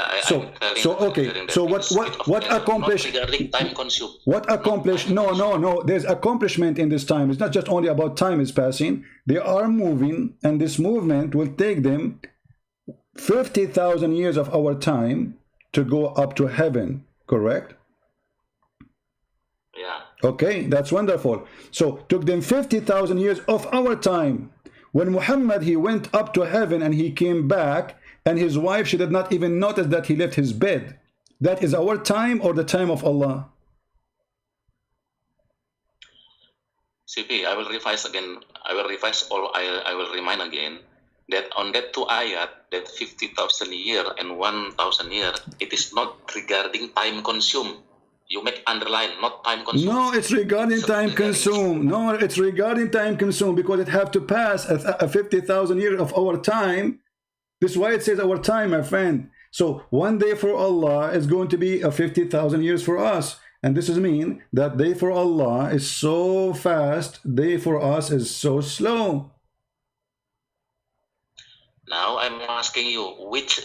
So what accomplished? Time consumed. What accomplished? No. There's accomplishment in this time. It's not just only about time is passing. They are moving, and this movement will take them 50,000 years of our time to go up to heaven. Correct? Yeah. Okay, that's wonderful. So took them 50,000 years of our time. When Muhammad, he went up to heaven and he came back, and his wife, she did not even notice that he left his bed. That is our time or the time of Allah? CP, I will revise again. I will remind again that on that two ayat, that 50,000 years and 1,000 years, it is not regarding time consumed. You make underline, not time consumed. No, it's regarding time consumed. No, it's regarding time consumed, because it have to pass a 50,000 years of our time. This is why it says our time, my friend. So one day for Allah is going to be a 50,000 years for us. And this is mean that day for Allah is so fast, day for us is so slow. Now I'm asking you, which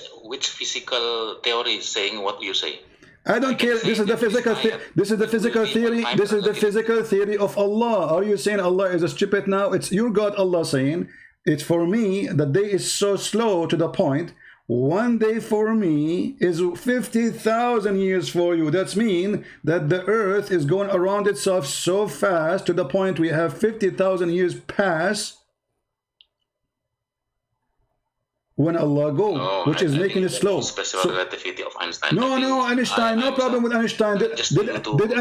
physical theory is saying what you say? I don't care. This is the physical. This is the physical theory. This is the physical theory of Allah. Are you saying Allah is a stupid now? It's your God, Allah, saying it's for me. The day is so slow to the point. One day for me is 50,000 years for you. That's mean that the earth is going around itself so fast to the point we have 50,000 years pass when Allah go, No, which is making it slow. Special relativity of Einstein. No, Einstein, no problem with Einstein. Did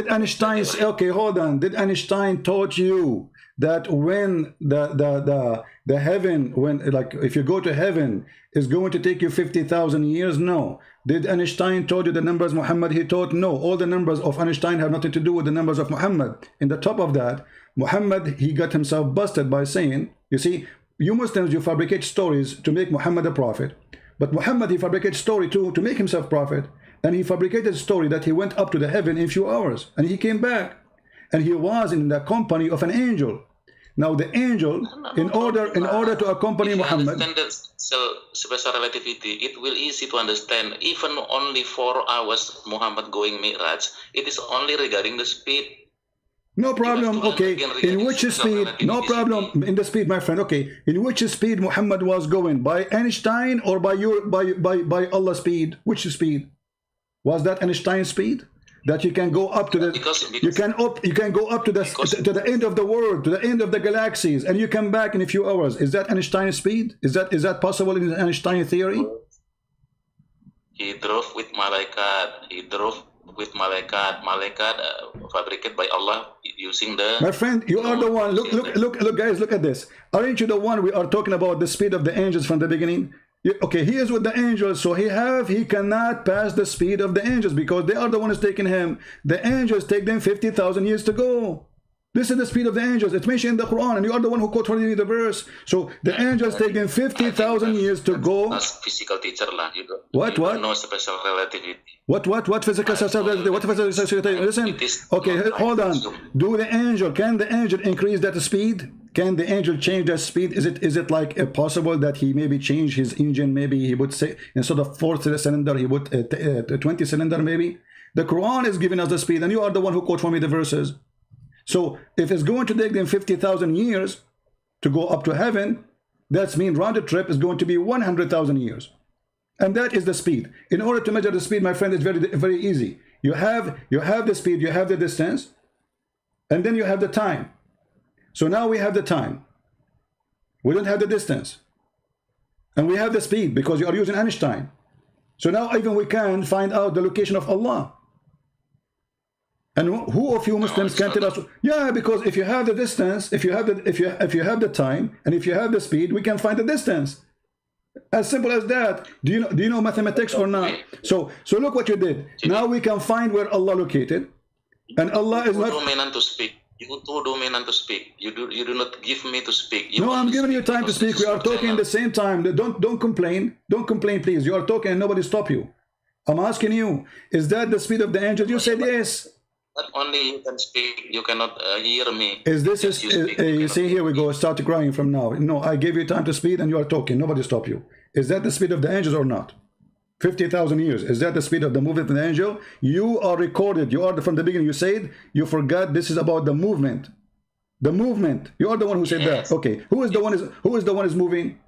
Einstein say, okay, hold on. Did Einstein taught you that when the heaven, when, like, if you go to heaven, is going to take you 50,000 years? No. Did Einstein told you the numbers Muhammad he taught? No. All the numbers of Einstein have nothing to do with the numbers of Muhammad. In the top of that, Muhammad, he got himself busted by saying, you see, you Muslims, you fabricate stories to make Muhammad a prophet. But Muhammad, he fabricated story too to make himself prophet. And he fabricated a story that he went up to the heaven in few hours. And he came back. And he was in the company of an angel. Now the angel, in order to accompany Muhammad. Special relativity, it will easy to understand. Even only 4 hours Muhammad going Mi'raj, it is only regarding the speed. No problem. Okay, in which speed? No problem. In the speed, my friend. Okay, in which speed Muhammad was going? By Einstein or by Allah's speed? Which speed? Was that Einstein's speed? That you can go up to the you can go up to the end of the world, to the end of the galaxies, and you come back in a few hours. Is that Einstein's speed? Is that possible in Einstein theory? He drove with malaikat. He drove with malaikat fabricated by Allah using the. My friend, you are the one. Look, guys, look at this. Aren't you the one? We are talking about the speed of the angels from the beginning. Okay, he is with the angels, so he cannot pass the speed of the angels because they are the ones taking him. The angels take them 50,000 years to go. This is the speed of the angels. It's mentioned in the Quran, and you are the one who quoted me the verse. So the angels take them 50,000 years to go. As physical teacher lah. What? No special relativity. What physical relativity? What physical relativity? Listen. Okay, hold on. Can the angel increase that speed? Can the angel change that speed? Is it like possible that he maybe change his engine? Maybe he would say instead of 4 cylinder, he would 20 cylinder maybe. The Quran is giving us the speed, and you are the one who quote for me the verses. So if it's going to take them 50,000 years to go up to heaven, that means round trip is going to be 100,000 years. And that is the speed. In order to measure the speed, my friend, it's very easy. You have the speed, you have the distance, and then you have the time. So now we have the time. We don't have the distance. And we have the speed because you are using Einstein. So now even we can find out the location of Allah. And who of you Muslims can tell us? Yeah, because if you have the distance, if you have the time, and if you have the speed, we can find the distance. As simple as that. Do you know mathematics or not? So look what you did. Now we can find where Allah located, and Allah is not dominant to speak. You too dominant to speak. You do not give me to speak. No, I'm giving you time to speak. We are talking at the same time. Don't complain. Don't complain, please. You are talking and nobody stop you. I'm asking you, is that the speed of the angels? You said yes. Not only you can speak, you cannot hear me. Is this you see, here we go, start crying from now. No, I gave you time to speak and you are talking. Nobody stop you. Is that the speed of the angels or not? 50,000 years. Is that the speed of the movement of the angel? You are recorded. You are from the beginning. You said you forgot this is about the movement. The movement. You are the one who said that. Okay. Who is the one is moving?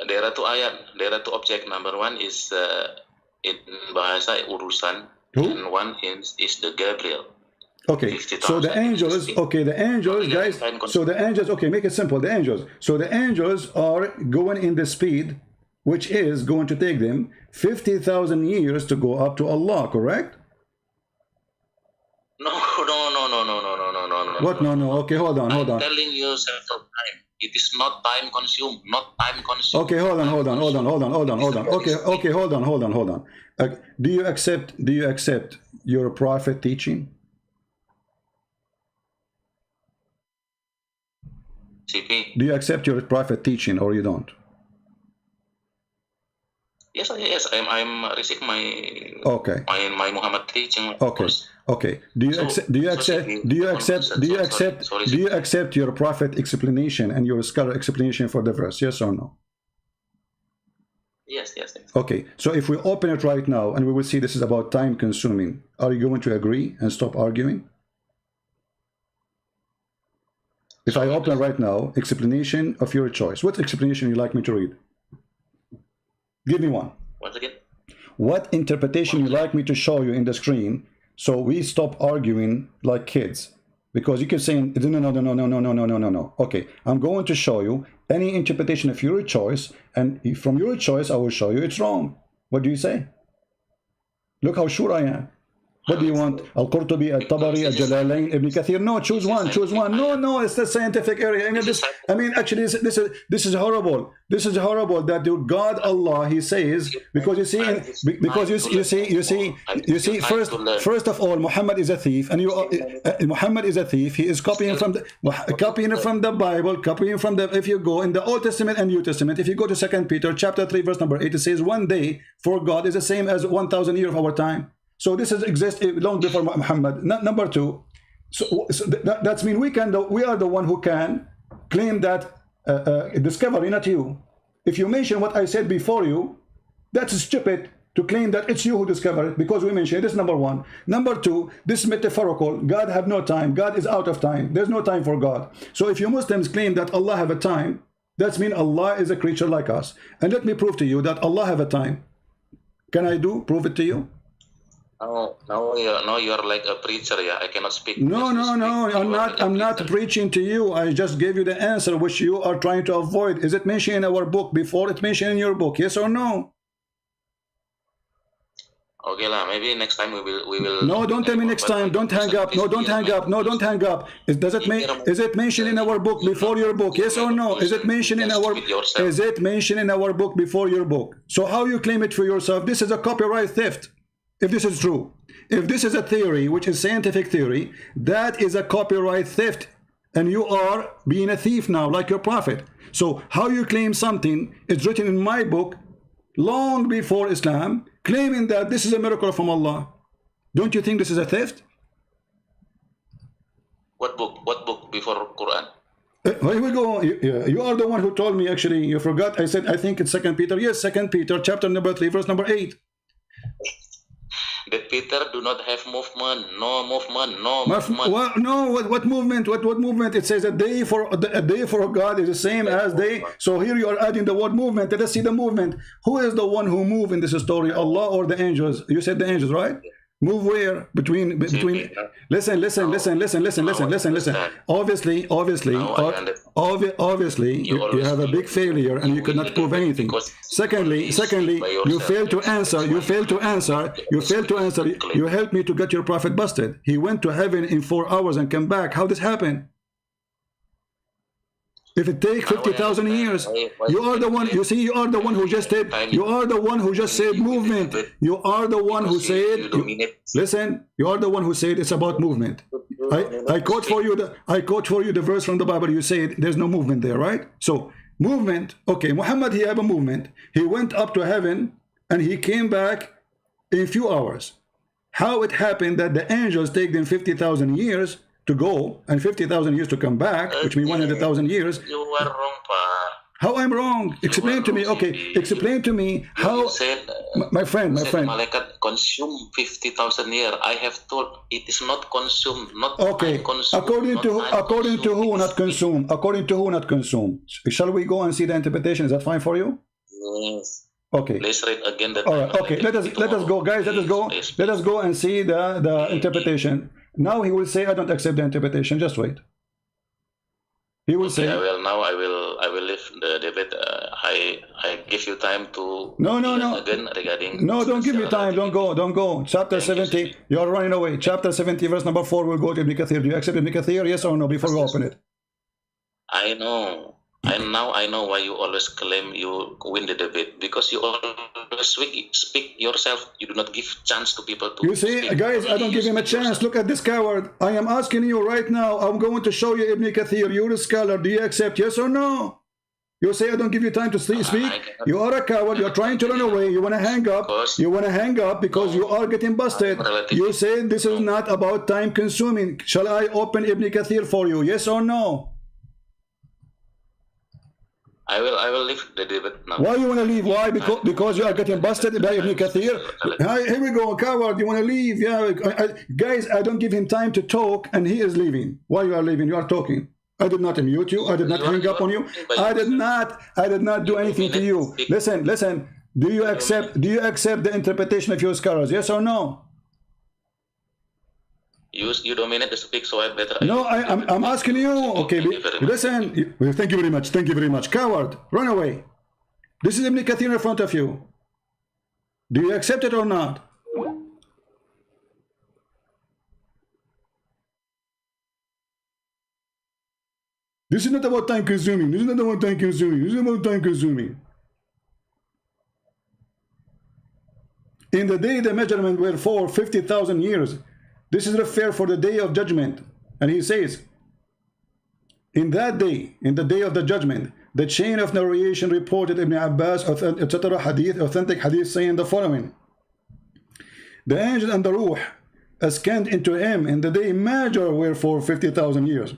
There are two ayat. There are two object. Number one is in bahasa urusan, and one is the Gabriel. Okay, so the angels, guys, so the angels, okay, make it simple, the angels. So the angels are going in the speed, which is going to take them 50,000 years to go up to Allah, correct? No. What? No. Okay, hold on. I'm telling you several times. It is not time consumed, Okay, hold on. Okay, hold on. Do you accept your prophet teaching? CP. Do you accept your prophet teaching or you don't? Yes, yes, I'm receiving my Okay. my Muhammad teaching. Of Okay. course. Okay. Do you So, accept? Do you so accept? simply, Do you one accept? question. Do you Sorry, accept? sorry, Do you accept your prophet explanation and your scholar explanation for the verse? Yes or no? Yes, yes, yes. Okay. So if we open it right now and we will see this is about time consuming, are you going to agree and stop arguing? If I open right now, explanation of your choice, what explanation you like me to read? Give me one. Once again. What interpretation you like me to show you in the screen so we stop arguing like kids? Because you keep saying, no, no, no, no, no, no, no, no, no, no, no. Okay, I'm going to show you any interpretation of your choice, and from your choice, I will show you it's wrong. What do you say? Look how sure I am. What do you want? Al-Qurtubi, Al-Tabari, Al-Jalalain, Ibn Kathir? No, choose one, choose one. No, no, it's the scientific area. I mean, actually, this is horrible. This is horrible that God Allah, He says, because you see, first of all, Muhammad is a thief, and Muhammad is a thief. He is copying from the Bible, copying from the. If you go in the Old Testament and New Testament, if you go to 2 Peter chapter 3 verse number 8, it says one day for God is the same as 1,000 years of our time. So this has existed long before Muhammad. Number two, that means we are the one who can claim that discovery, not you. If you mention what I said before you, that's stupid to claim that it's you who discovered it because we mentioned it. This is number one. Number two, this is metaphorical. God have no time. God is out of time. There's no time for God. So if you Muslims claim that Allah have a time, that means Allah is a creature like us. And let me prove to you that Allah have a time. Can I prove it to you? No, you're like a preacher. Yeah, I cannot speak. No, I'm not preaching to you. I just gave you the answer which you are trying to avoid. Is it mentioned in our book before it's mentioned in your book? Yes or no? Okay, maybe next time we will. No, don't tell me next time. Don't hang up. No, don't hang up. No, don't hang up. Is it mentioned in our book before your book? Yes or no? Is it mentioned in our? Is it mentioned in our book before your book? So how you claim it for yourself? This is a copyright theft. If this is true, if this is a theory, which is scientific theory, that is a copyright theft, and you are being a thief now, like your prophet. So how you claim something is written in my book long before Islam, claiming that this is a miracle from Allah? Don't you think this is a theft? What book? What book before Quran? Here we go. You are the one who told me. Actually, you forgot. I said I think it's 2 Peter. Yes, 2 Peter, chapter number 3, verse number 8. That Peter do not have movement, no movement, no movement. What movement? What movement? It says a day for God is the same as day. So here you are adding the word movement. Let us see the movement. Who is the one who moved in this story? Allah or the angels? You said the angels, right? Move where? Between listen. Obviously, you have a big failure and you could not prove anything. Secondly, you failed to answer. You helped me to get your prophet busted. He went to heaven in 4 hours and came back. How this happened? If it takes 50,000 years, you are the one. You see, you are the one who just said. You are the one who just said movement. You are the one who said. Listen, you are the one who said it's about movement. I quote for you the verse from the Bible. You said there's no movement there, right? So movement. Okay, Muhammad, he had a movement. He went up to heaven and he came back in a few hours. How it happened that the angels take them 50,000 years to go and 50,000 years to come back, which means 100,000 years. You are wrong, Pa. How I'm wrong? Explain to me. Okay, explain to me how. You said, my friend. Malaikat consume 50,000 years. I have told it is not consumed, not okay. Consumed, according to who, not consume. According to who, not consume. Shall we go and see the interpretation? Is that fine for you? Yes. Okay. Let's read again that. All right. Okay. Let us go, guys. Let us go and see the interpretation. Now he will say, I don't accept the interpretation. Just wait. He will say. I will leave the debate. I give you time to. No. Again regarding. No, don't give me time. Don't go. Chapter 70. You are running away. Chapter 70, verse number 4. We'll go to Ibn Kathir. Do you accept Ibn Kathir? Yes or no? Before we open it. I know. And now I know why you always claim you win the debate, because you always speak yourself. You do not give chance to people to. You see, speak. guys, I don't give him a chance. Look at this coward. I am asking you right now. I'm going to show you Ibn Kathir. You're a scholar. Do you accept? Yes or no? You say I don't give you time to speak. You are a coward. You're trying to run away. You want to hang up. You want to hang up because you are getting busted. You say this is not about time consuming. Shall I open Ibn Kathir for you? Yes or no? I will leave the debate now. Why you want to leave? Why? Because you are getting busted by Ibn Kathir? Here we go, coward. You want to leave? Yeah, guys, I don't give him time to talk, and he is leaving. Why you are leaving? You are talking. I did not mute you. I did not hang up on you. I did not do anything to you. Listen. Do you accept the interpretation of your scholars? Yes or no? You dominate the speak, so I better. No, I'm asking you. Okay, listen. Thank you very much. Thank you very much. Coward, run away. This is Ibn Kathir in front of you. Do you accept it or not? This is not about time consuming. This is not about time consuming. This is about time consuming. In the day the measurement were for 50,000 years. This is referred for the day of judgment. And he says, in that day, in the day of the judgment, the chain of narration reported Ibn Abbas, etc. hadith, authentic hadith saying the following. The angel and the ruh ascend into him in the day measure were for 50,000 years.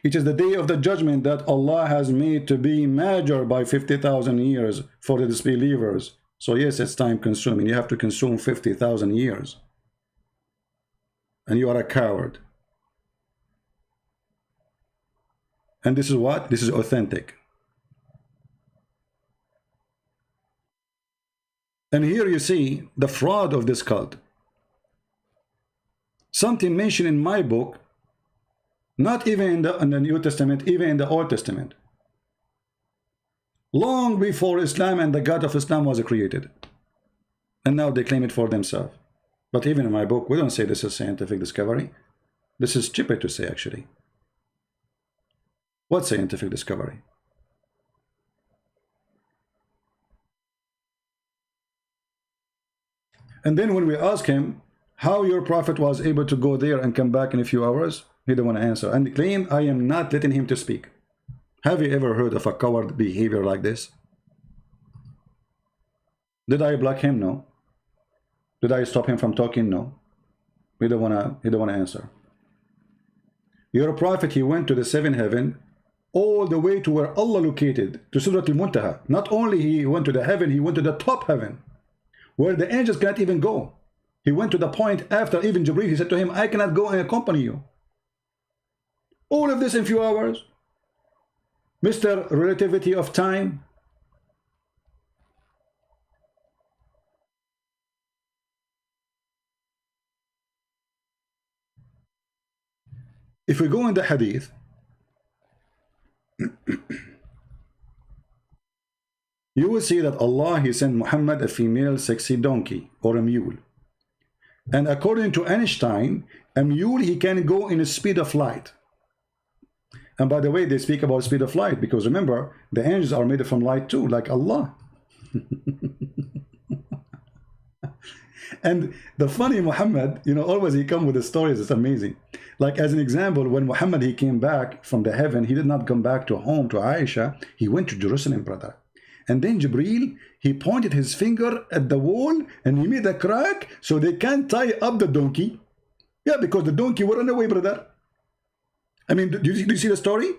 It is the day of the judgment that Allah has made to be measured by 50,000 years for the disbelievers. So yes, it's time consuming. You have to consume 50,000 years. And you are a coward. And this is what? This is authentic. And here you see the fraud of this cult. Something mentioned in my book, not even in the New Testament, even in the Old Testament. Long before Islam and the God of Islam was created. And now they claim it for themselves. But even in my book, we don't say this is scientific discovery. This is stupid to say, actually. What scientific discovery? And then when we ask him how your prophet was able to go there and come back in a few hours, he don't want to answer. And claim I am not letting him to speak. Have you ever heard of a coward behavior like this? Did I block him? No. Did I stop him from talking? No. He don't wanna answer. Your prophet, he went to the seventh heaven, all the way to where Allah located, to Surat al-Muntaha. Not only he went to the heaven, he went to the top heaven, where the angels cannot even go. He went to the point after even Jibreel, he said to him, I cannot go and accompany you. All of this in few hours. Mr. Relativity of time. If we go in the hadith, you will see that Allah, he sent Muhammad a female sexy donkey or a mule. And according to Einstein, a mule, he can go in a speed of light. And by the way, they speak about speed of light because remember, the angels are made from light too, like Allah. And the funny Muhammad, you know, always he come with the stories. It's amazing. Like as an example, when Muhammad, he came back from the heaven, he did not come back to home to Aisha. He went to Jerusalem, brother. And then Jibreel, he pointed his finger at the wall and he made a crack so they can't tie up the donkey. Yeah, because the donkey will run away, brother. I mean, do you see the story?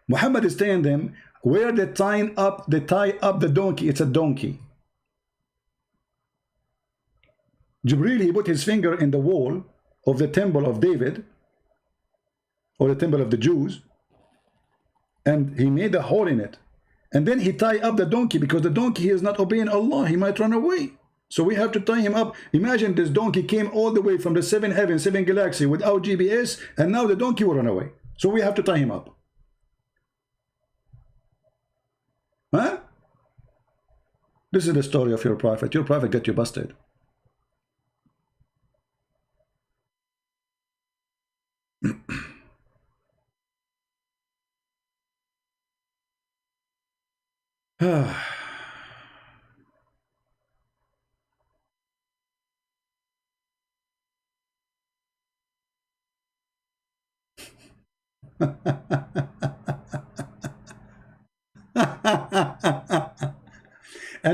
Muhammad is telling them where they tie up the donkey. It's a donkey. Jibreel, he put his finger in the wall of the temple of David, or the temple of the Jews, and he made a hole in it. And then he tied up the donkey because the donkey is not obeying Allah. He might run away. So we have to tie him up. Imagine this donkey came all the way from the seventh heaven, seven galaxy without GPS, and now the donkey will run away. So we have to tie him up. Huh? This is the story of your prophet. Your prophet got you busted.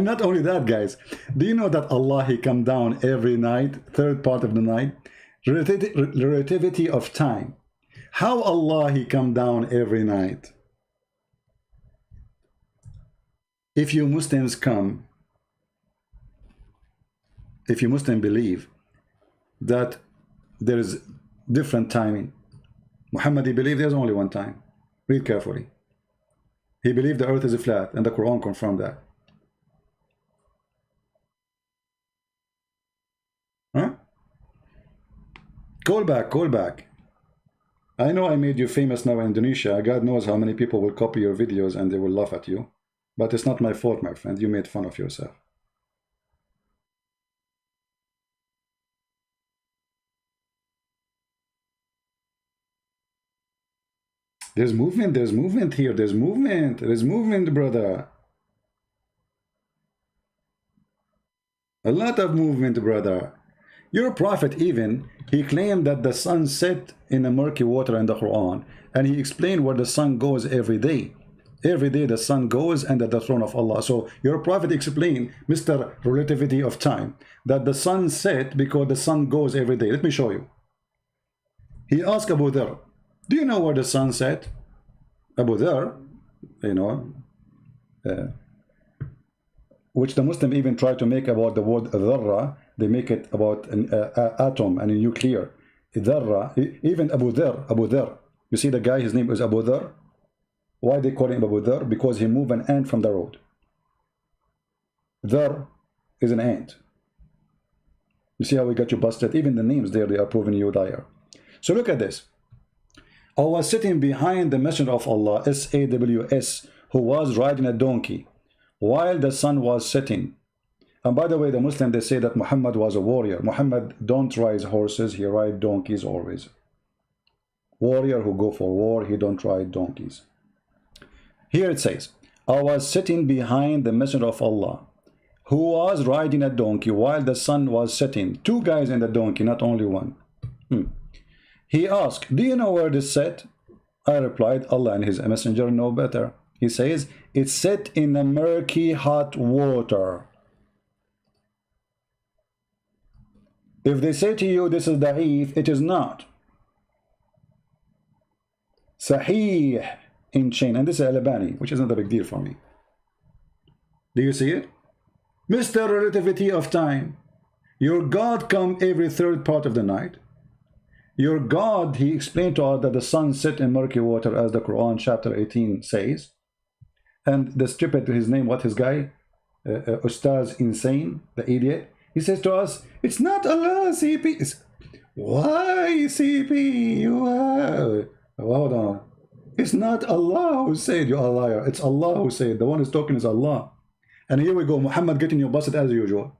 not only that, guys, do you know that Allah, he come down every night, third part of the night? Relativity of time. How Allah, he come down every night? If you Muslims come, if you Muslim believe that there is different timing, Muhammad, he believed there's only one time. Read carefully. He believed the earth is flat, and the Quran confirmed that. Huh? Call back, call back. I know I made you famous now in Indonesia. God knows how many people will copy your videos and they will laugh at you. But it's not my fault, my friend. You made fun of yourself. There's movement here. There's movement, brother. A lot of movement, brother. Your prophet even, he claimed that the sun set in the murky water in the Quran, and he explained where the sun goes every day. Every day the sun goes and at the throne of Allah. So your prophet explained, Mr. Relativity of Time, that the sun set because the sun goes every day. Let me show you. He asked Abu Dhar, do you know where the sun set? Abu Dhar, you know, which the Muslim even try to make about the word dharra. They make it about an atom and a nuclear. Dharra, even Abu Dhar. You see the guy, his name is Abu Dhar. Why they call him Abu Dhar? Because he moved an ant from the road. Dhar is an ant. You see how we got you busted? Even the names there, they are proving you liar. So look at this. I was sitting behind the Messenger of Allah, S-A-W-S, who was riding a donkey while the sun was setting. And by the way, the Muslims, they say that Muhammad was a warrior. Muhammad don't ride horses, he ride donkeys always. Warrior who go for war, he don't ride donkeys. Here it says, I was sitting behind the Messenger of Allah, who was riding a donkey while the sun was setting. Two guys in the donkey, not only one. He asked, do you know where this set? I replied, Allah and his messenger know better. He says, it's set in the murky hot water. If they say to you this is da'if, it is not. Sahih in chain, and this is Al-Albani, which is not a big deal for me. Do you see it? Mr. Relativity of Time, your God come every third part of the night. Your God, he explained to us that the sun set in murky water, as the Quran chapter 18 says. And the stupid, his name, what his guy? Ustaz Insane, the idiot. He says to us, it's not Allah, CP. Why, CP? Hold on. It's not Allah who said, you're a liar. It's Allah who said. The one who's talking is Allah. And here we go, Muhammad getting you busted as usual.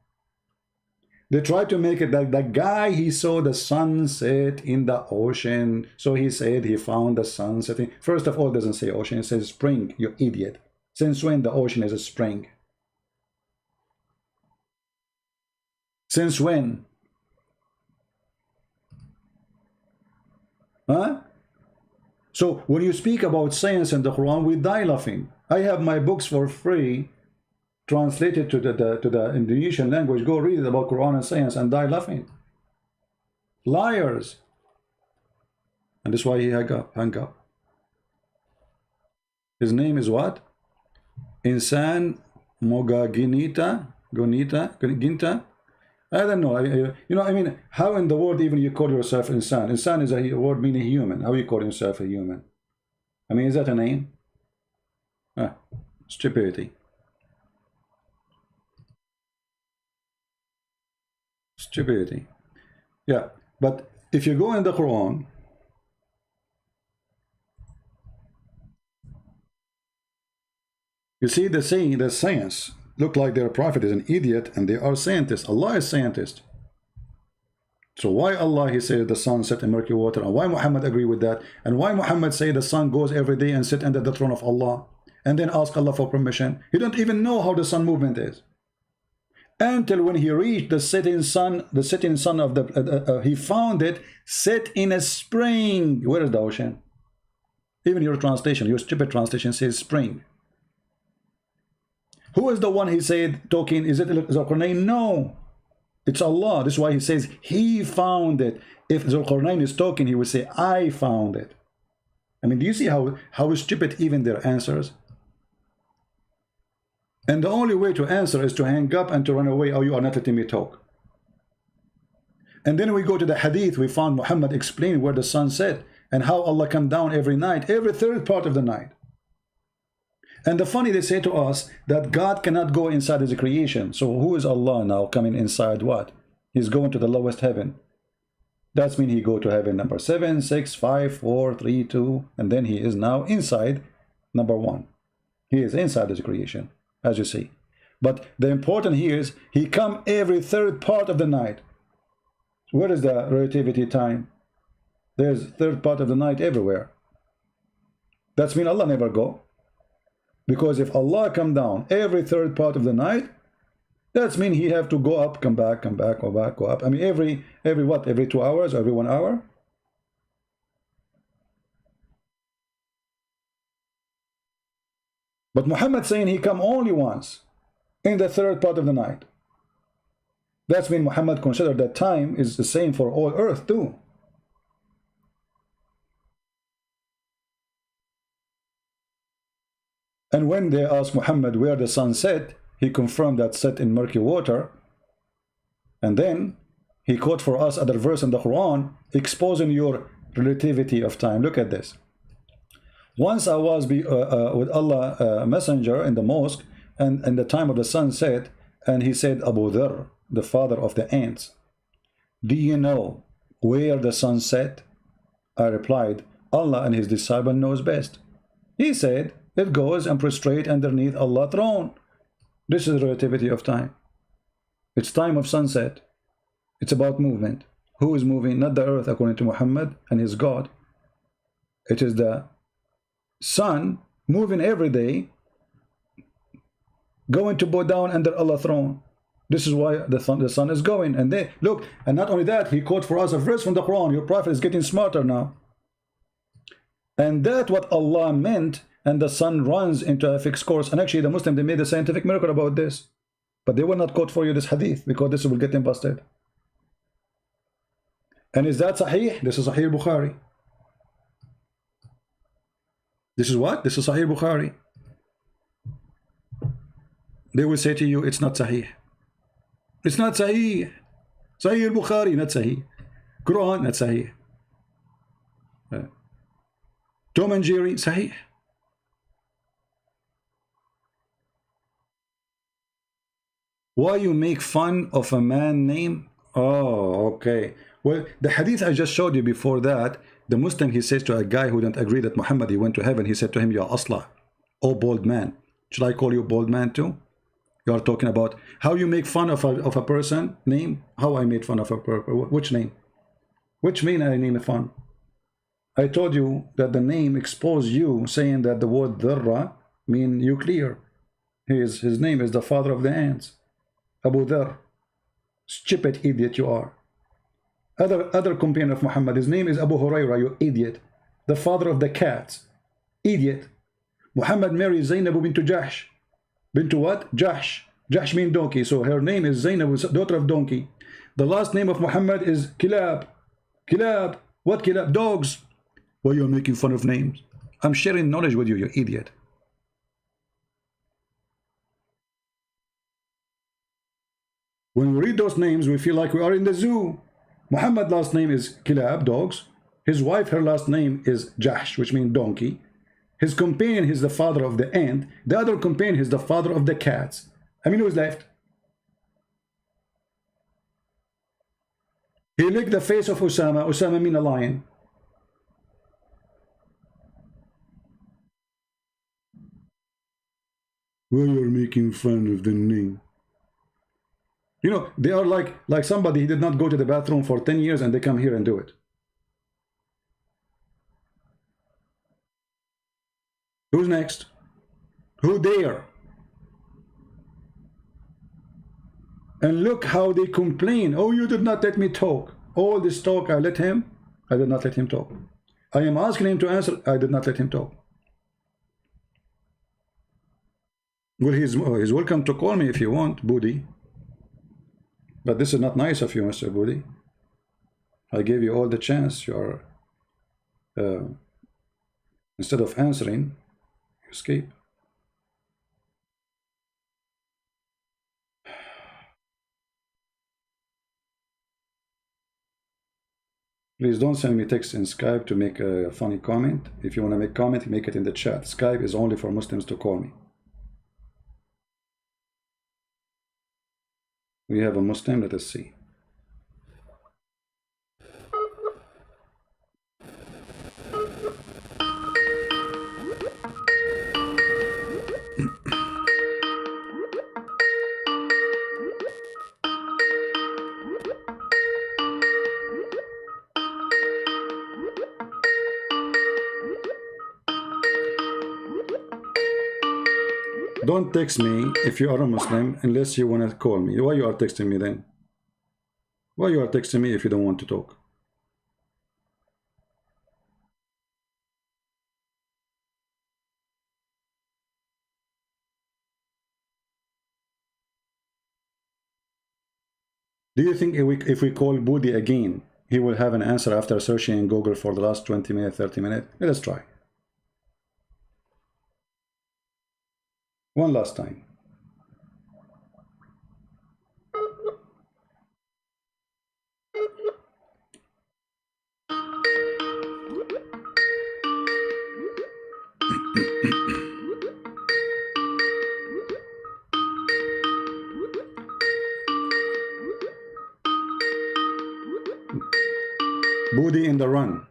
They try to make it that the guy, he saw the sunset in the ocean. So he said he found the sun setting. First of all, it doesn't say ocean, it says spring, you idiot. Since when the ocean is a spring? Since when? Huh? So when you speak about science in the Quran, we die laughing. I have my books for free, translated to the Indonesian language. Go read it about Quran and science and die laughing. Liars. And that's why he hung up. His name is what? Insan Mogaginita Ginta. I don't know. You know, I mean, how in the world even you call yourself insan? Insan is a word meaning human. How you call yourself a human? I mean, is that a name? Stupidity. Stupidity. Yeah, but if you go in the Quran, you see the saying that science look like their prophet is an idiot and they are scientists. Allah is scientist. So why Allah, he said the sun set in murky water, and why Muhammad agree with that, and why Muhammad say the sun goes every day and sit under the throne of Allah and then ask Allah for permission? He don't even know how the sun movement is. Until when he reached the setting sun of the, he found it set in a spring. Where is the ocean? Even your translation, your stupid translation says spring. Who is the one he said talking? Is it Zulqarnain? No, it's Allah. This is why he says he found it. If Zulqarnain is talking, he would say, I found it. I mean, do you see how stupid even their answers? And the only way to answer is to hang up and to run away. Oh, you are not letting me talk. And then we go to the hadith. We found Muhammad explaining where the sun set and how Allah come down every night, every third part of the night. And the funny, they say to us that God cannot go inside his creation. So who is Allah now coming inside what? He's going to the lowest heaven. That's mean he go to heaven number 7, 6, 5, 4, 3, 2, and then he is now inside number 1. He is inside his creation, as you see. But the important here is he come every third part of the night. Where is the relativity time? There's third part of the night everywhere. That's mean Allah never go. Because if Allah come down every third part of the night, that's mean he have to go up, come back, go back, go up. I mean every what? Every 2 hours, every 1 hour? But Muhammad saying he come only once in the third part of the night. That's mean Muhammad considered that time is the same for all earth too. And when they asked Muhammad where the sun set, he confirmed that set in murky water. And then he quote for us other verse in the Quran exposing your relativity of time. Look at this. Once I was with Allah messenger in the mosque, and in the time of the sunset, and he said, Abu Dharr, the father of the ants, do you know where the sun set? I replied, Allah and his disciple knows best. He said, it goes and prostrate underneath Allah's throne. This is relativity of time. It's time of sunset. It's about movement. Who is moving? Not the earth, according to Muhammad and his God. It is the sun moving every day, going to bow down under Allah's throne. This is why the sun is going. And they look, and not only that, he quote for us a verse from the Quran. Your prophet is getting smarter now. And that's what Allah meant. And the sun runs into a fixed course. And actually, the Muslim, they made a scientific miracle about this. But they will not quote for you this hadith, because this will get them busted. And is that Sahih? This is Sahih Bukhari. This is what? This is Sahih Bukhari. They will say to you, it's not Sahih. It's not Sahih. Sahih Bukhari, not Sahih. Quran, not Sahih. Tom and Jerry, Sahih. Why you make fun of a man name? Oh, okay. Well, the hadith I just showed you before that, the Muslim, he says to a guy who didn't agree that Muhammad, he went to heaven, he said to him, Ya Asla, oh bald man. Should I call you bald man too? You are talking about how you make fun of a person name? How I made fun of a person? Which name? Which mean I name a fun? I told you that the name exposed you, saying that the word Dharra mean nuclear. His name is the father of the ants. Abu Dharr. Stupid idiot you are. Other companion of Muhammad, his name is Abu Huraira, you idiot. The father of the cats. Idiot. Muhammad married Zainab bint Jahsh. Bint what? Jahsh. Jahsh means donkey. So her name is Zainab, daughter of donkey. The last name of Muhammad is Kilab. Kilab. What Kilab? Dogs. Why you are making fun of names? I'm sharing knowledge with you, you idiot. When we read those names, we feel like we are in the zoo. Muhammad's last name is Kilab, dogs. His wife, her last name is Jahsh, which means donkey. His companion is the father of the ant. The other companion is the father of the cats. I mean, who's left? He licked the face of Osama. Osama means a lion. Well, you're making fun of the name. You know, they are like somebody, he did not go to the bathroom for 10 years and they come here and do it. Who's next? Who dare? And look how they complain. Oh, you did not let me talk. All this talk, I did not let him talk. I am asking him to answer, I did not let him talk. Well, he's welcome to call me if you want, Budi. But this is not nice of you, Mr. Budi. I gave you all the chance. You are, instead of answering, you escape. Please don't send me text in Skype to make a funny comment. If you want to make comment, make it in the chat. Skype is only for Muslims to call me. We have a Muslim, let us see. Don't text me if you are a Muslim unless you want to call me. Why you are texting me then? Why you are texting me if you don't want to talk? Do you think if we call Budi again, he will have an answer after searching in Google for the last 20 minutes, 30 minutes? Let us try. One last time. Budi in the run.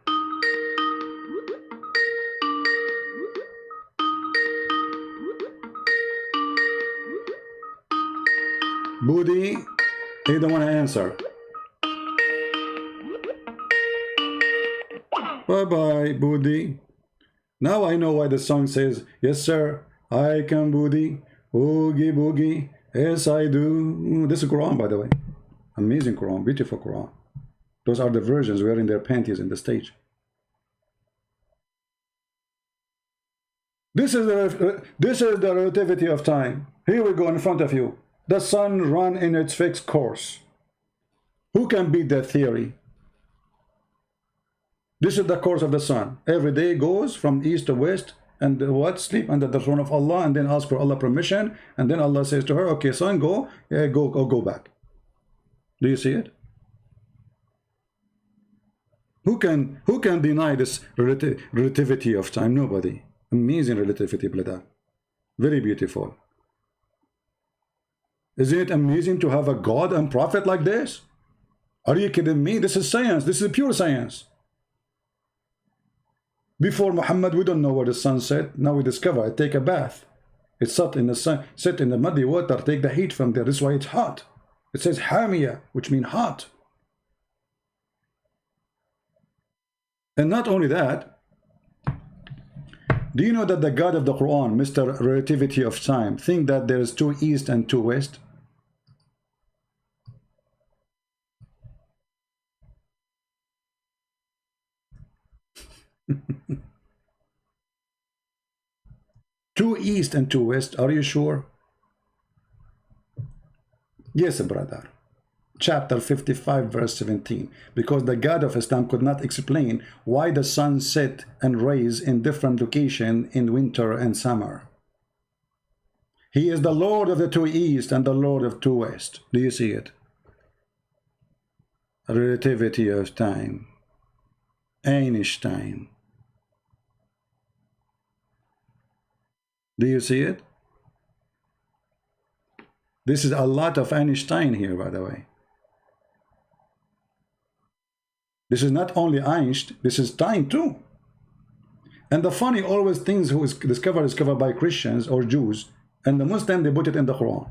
Budi, he don't want to answer. Bye-bye, Budi. Now I know why the song says, yes, sir, I can Budi, oogie boogie, yes, I do. This is Quran, by the way. Amazing Quran, beautiful Quran. Those are the virgins wearing their panties in the stage. This is the relativity of time. Here we go in front of you. The sun run in its fixed course. Who can beat that theory? This is the course of the sun. Every day goes from east to west, and what? Sleep under the throne of Allah, and then ask for Allah permission, and then Allah says to her, okay, son, go, yeah, go back. Do you see it? Who can deny this relativity of time? Nobody. Amazing relativity, brother. Very beautiful. Isn't it amazing to have a God and prophet like this? Are you kidding me? This is science. This is pure science. Before Muhammad, we don't know where the sun set. Now we discover it. Take a bath. It's set in the sun, set in the muddy water. Take the heat from there. This is why it's hot. It says Hamiya, which means hot. And not only that, do you know that the God of the Quran, Mr. Relativity of Time, think that there is two east and two west? Two east and two west, are you sure? Yes, brother. Chapter 55, verse 17. Because the God of Islam could not explain why the sun set and rise in different location in winter and summer. He is the Lord of the two east and the Lord of two west. Do you see it? Relativity of time. Einstein. Do you see it? This is a lot of Einstein here, by the way. This is not only Einstein, this is time too. And the funny, always things who is discovered by Christians or Jews, and the Muslim, they put it in the Quran.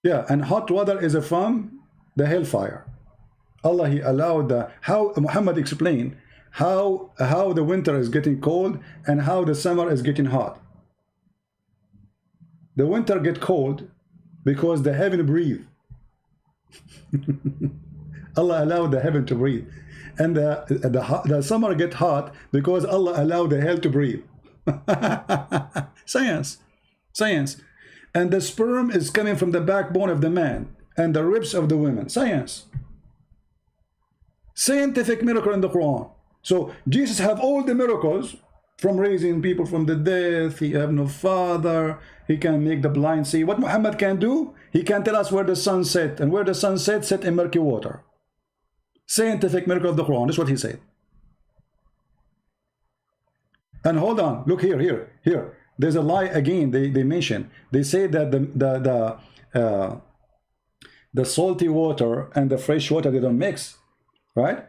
Yeah, and hot water is from the hellfire. Allah, he allowed how Muhammad explained how the winter is getting cold and how the summer is getting hot. The winter get cold because the heaven breathe. Allah allowed the heaven to breathe. and the summer get hot because Allah allowed the hell to breathe. Science. And the sperm is coming from the backbone of the man and the ribs of the women. Science. Scientific miracle in the Quran. So Jesus have all the miracles, from raising people from the death. He have no father. He can make the blind see. What Muhammad can do, he can tell us where the sun set, and where the sun set in murky water. Scientific miracle of the Quran. That's what he said. And hold on, look here. There's a lie again. They mention. They say that the salty water and the fresh water, they don't mix, right?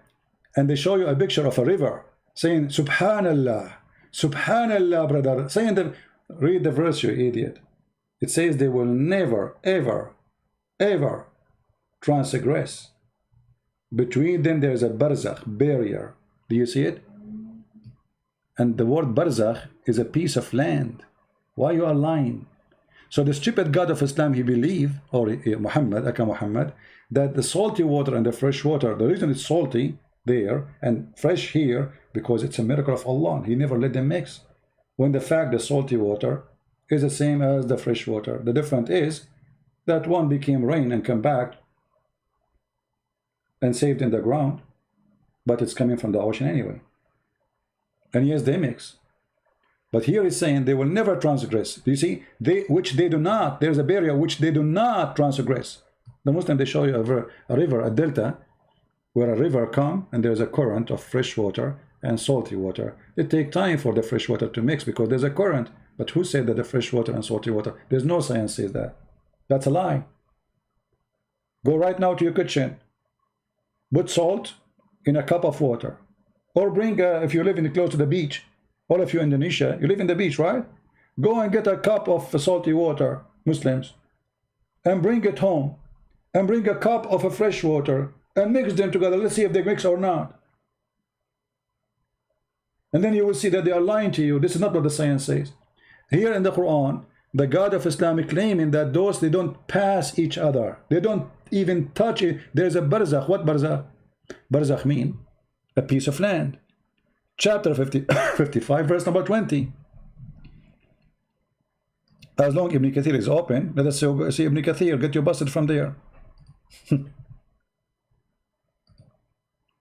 And they show you a picture of a river, saying Subhanallah, Subhanallah, brother. Saying that, read the verse, you idiot. It says they will never, ever, ever transgress. Between them there is a barzakh, barrier. Do you see it? And the word barzakh is a piece of land. Why you are lying? So the stupid God of Islam, he believe, or Muhammad, Aka Muhammad, that the salty water and the fresh water, the reason it's salty there and fresh here, because it's a miracle of Allah. He never let them mix. When the fact the salty water is the same as the fresh water. The difference is that one became rain and come back and saved in the ground, but it's coming from the ocean anyway. And yes, they mix. But here he's saying they will never transgress. Do you see? Which they do not. There's a barrier which they do not transgress. The Muslim, they show you a river, a delta, where a river come and there's a current of fresh water and salty water. It takes time for the fresh water to mix because there's a current. But who said that the fresh water and salty water? There's no science says that. That's a lie. Go right now to your kitchen. Put salt in a cup of water. Or bring, if you live close to the beach, all of you in Indonesia, you live in the beach, right? Go and get a cup of salty water, Muslims, and bring it home. And bring a cup of a fresh water and mix them together. Let's see if they mix or not. And then you will see that they are lying to you. This is not what the science says. Here in the Quran, the God of Islam is claiming that those, they don't pass each other. They don't even touch it. There's a barzakh. What barzakh? Barzakh mean a piece of land. Chapter 55, verse number 20. As long Ibn Kathir is open, let us see Ibn Kathir. Get you busted from there.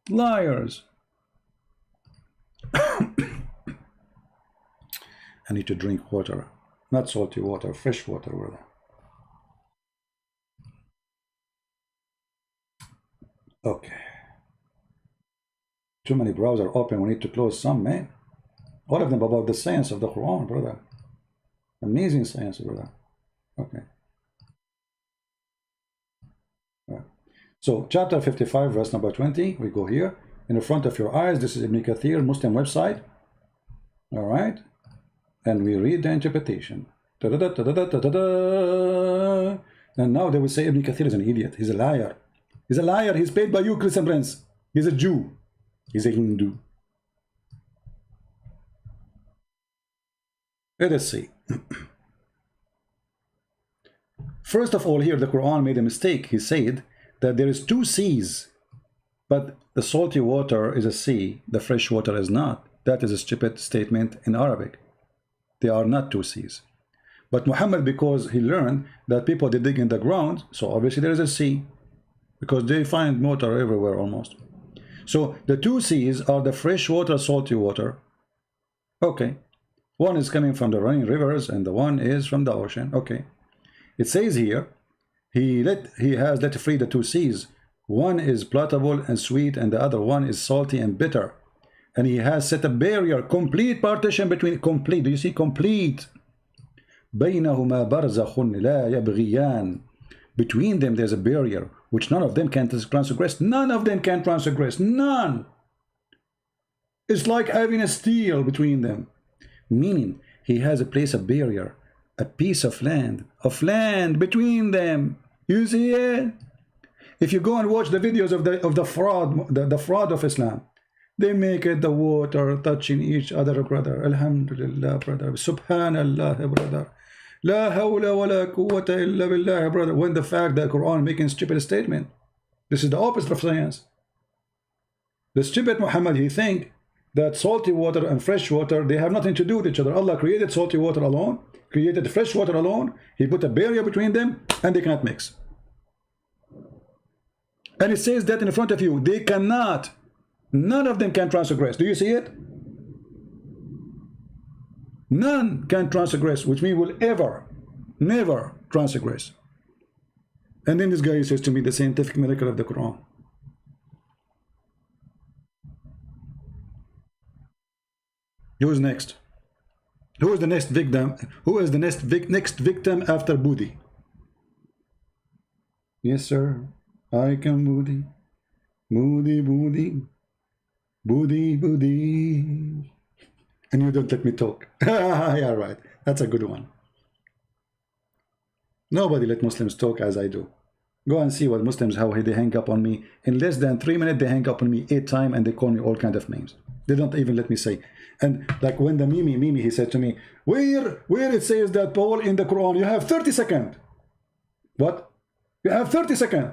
Liars. I need to drink water, not salty water, fresh water, brother. Okay. Too many browsers open. We need to close some, man. All of them about the science of the Quran, brother. Amazing science, brother. Okay. Right. So, chapter 55, verse number 20. We go here. In the front of your eyes, this is Ibn Kathir, Muslim website. All right. And we read the interpretation. And now they will say Ibn Kathir is an idiot. He's a liar. He's a liar. He's paid by you, Christian Prince. He's a Jew. He's a Hindu. Let us see. First of all, here the Quran made a mistake. He said that there is two seas, but the salty water is a sea, the fresh water is not. That is a stupid statement in Arabic. They are not two seas. But Muhammad, because he learned that people, they dig in the ground, so obviously there is a sea, because they find water everywhere almost. So the two seas are the fresh water, salty water. Okay. One is coming from the running rivers and the one is from the ocean. Okay. It says here, he has let free the two seas. One is palatable and sweet and the other one is salty and bitter. And he has set a barrier, complete partition between, complete, do you see, complete. بينهما برزخ لا يبغيان. Between them there's a barrier which none of them can transgress. None of them can transgress. None. It's like having a steel between them. Meaning he has a place of barrier, a piece of land between them. You see it? If you go and watch the videos of the fraud, the fraud of Islam, they make it the water touching each other, brother. Alhamdulillah, brother. Subhanallah, brother. La hawla wa la quwwata illa billah, brother. When the fact that Quran making stupid statement. This is the opposite of science. The stupid Muhammad, he think that salty water and fresh water, they have nothing to do with each other. Allah created salty water alone, created fresh water alone. He put a barrier between them, and they can't mix. And it says that in front of you. They cannot. None of them can transgress. Do you see it? None can transgress, which means will ever, never transgress. And then this guy says to me the scientific miracle of the Quran. Who is next? Who is the next victim? Who is the next victim after Budi? Yes, sir. I can Budi. Budi, Budi. Budi, Budi. And you don't let me talk. Yeah, right. That's a good one. Nobody let Muslims talk as I do. Go and see what Muslims, how they hang up on me. In less than 3 minutes, they hang up on me 8 times and they call me all kinds of names. They don't even let me say. And like when the Mimi, he said to me, where it says that, Paul, in the Quran, you have 30 seconds. What? You have 30 seconds.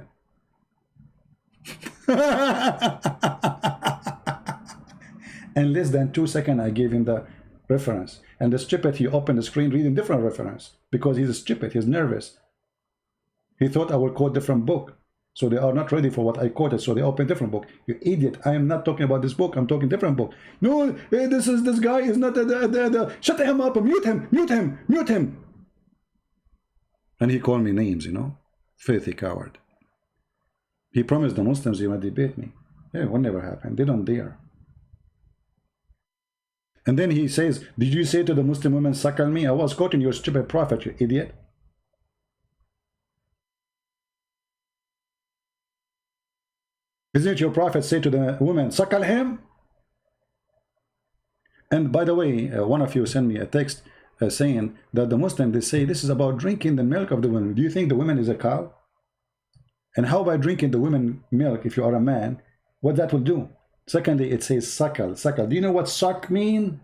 In less than 2 seconds, I gave him the reference. And the stupid, he opened the screen reading different reference because he's stupid, he's nervous. He thought I will quote different book. So they are not ready for what I quoted, so they open different book. You idiot, I am not talking about this book, I'm talking different book. No, this guy is not shut him up, mute him. And he called me names, you know, filthy coward. He promised the Muslims he would debate me. Yeah, it will never happen, they don't dare. And then he says, did you say to the Muslim women, suckle me? I was quoting your stupid prophet, you idiot. Isn't it your prophet say to the woman, suckle him? And by the way, one of you sent me a text saying that the Muslims, they say this is about drinking the milk of the women. Do you think the woman is a cow? And how by drinking the woman milk, if you are a man, what that will do? Secondly, it says suckle. Suckle. Do you know what suck mean?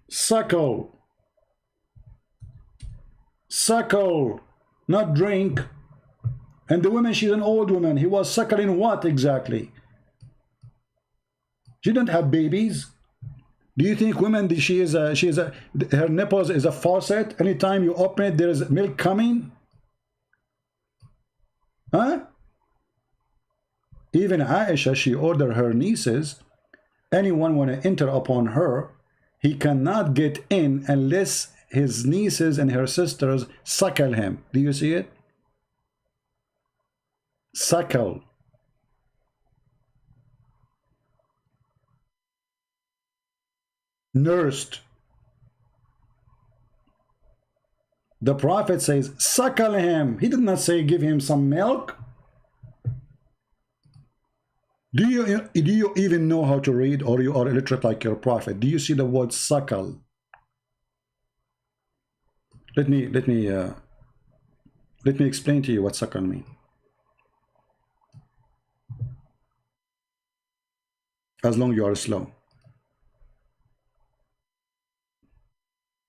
Suckle. Suckle, not drink. And the woman, she's an old woman. He was suckling what exactly? She didn't have babies. Do you think women, her nipples is a faucet? Anytime you open it, there is milk coming? Huh? Even Aisha, she ordered her nieces, anyone want to enter upon her, he cannot get in unless his nieces and her sisters suckle him. Do you see it? Suckle. Nursed. The Prophet says, suckle him. He did not say give him some milk. Do you even know how to read, or you are illiterate like your prophet? Do you see the word suckle? Let me explain to you what suckle means. As long as you are slow.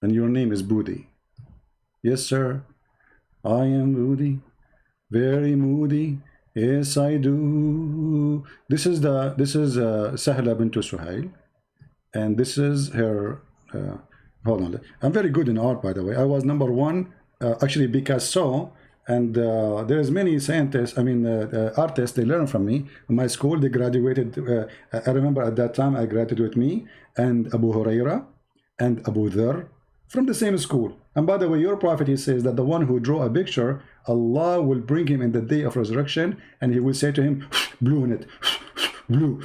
And your name is Budi. Yes, sir. I am Budi. Very moody. Yes, I do. This is Sahla bint Suhail, and this is her. Hold on, I'm very good in art, by the way. I was #1, actually Picasso, and there is many scientists. I mean, artists. They learn from me. In my school, they graduated. I remember at that time, I graduated with me and Abu Huraira and Abu Dharr from the same school. And by the way, your prophet, he says that the one who draw a picture, Allah will bring him in the day of resurrection, and he will say to him, blew in it, blew,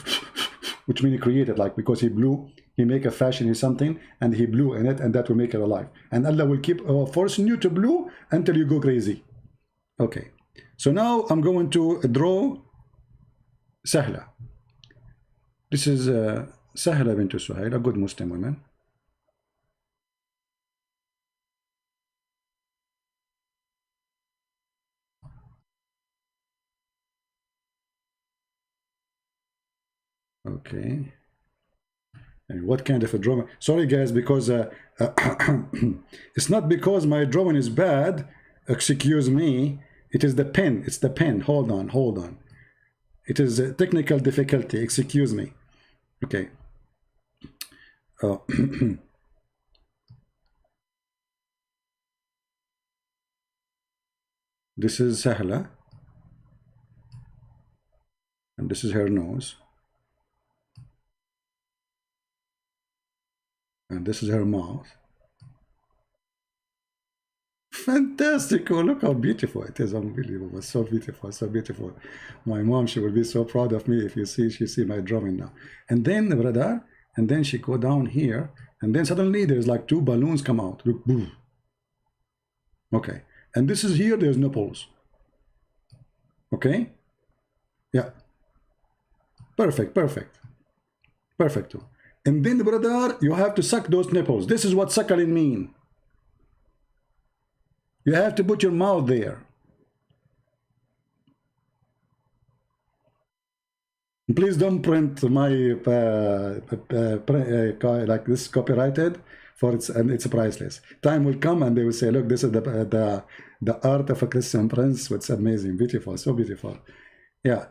which means he created, like, because he blew, he make a fashion in something, and he blew in it, and that will make it alive. And Allah will keep forcing you to blow until you go crazy. Okay, so now I'm going to draw Sahla. This is Sahla bint Suhail, a good Muslim woman. Okay, and what kind of a drawing? Sorry guys, because it's not because my drawing is bad, excuse me, it is the pen, it's the pen. Hold on. It is a technical difficulty. Excuse me. Okay. This is Sahla, and this is her nose, and this is her mouth. Fantastic. Oh, look how beautiful it is. Unbelievable. So beautiful, so beautiful. My mom, she will be so proud of me if she see my drawing now. And then, brother, and then she go down here, and then suddenly there's like 2 balloons come out. Look, boom. Okay. And this is here, there's nipples. Okay? Yeah. Perfect, perfect. Perfect. And then, brother, you have to suck those nipples. This is what suckling mean. You have to put your mouth there. Please don't print my like this copyrighted, for it's priceless. Time will come and they will say, look, this is the art of a Christian prince. It's amazing, beautiful, so beautiful. Yeah.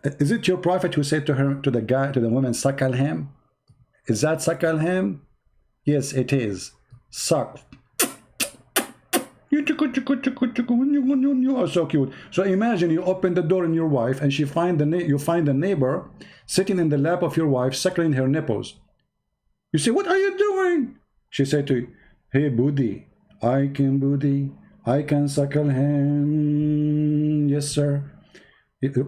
Is it your prophet who said to her, to the woman, suckle him? Is that suckle him? Yes, it is. Suck. Oh, so cute. So imagine you open the door in your wife and you find the neighbor sitting in the lap of your wife suckling her nipples. You say, what are you doing? She said to you, hey Budi, I can suckle him. Yes, sir.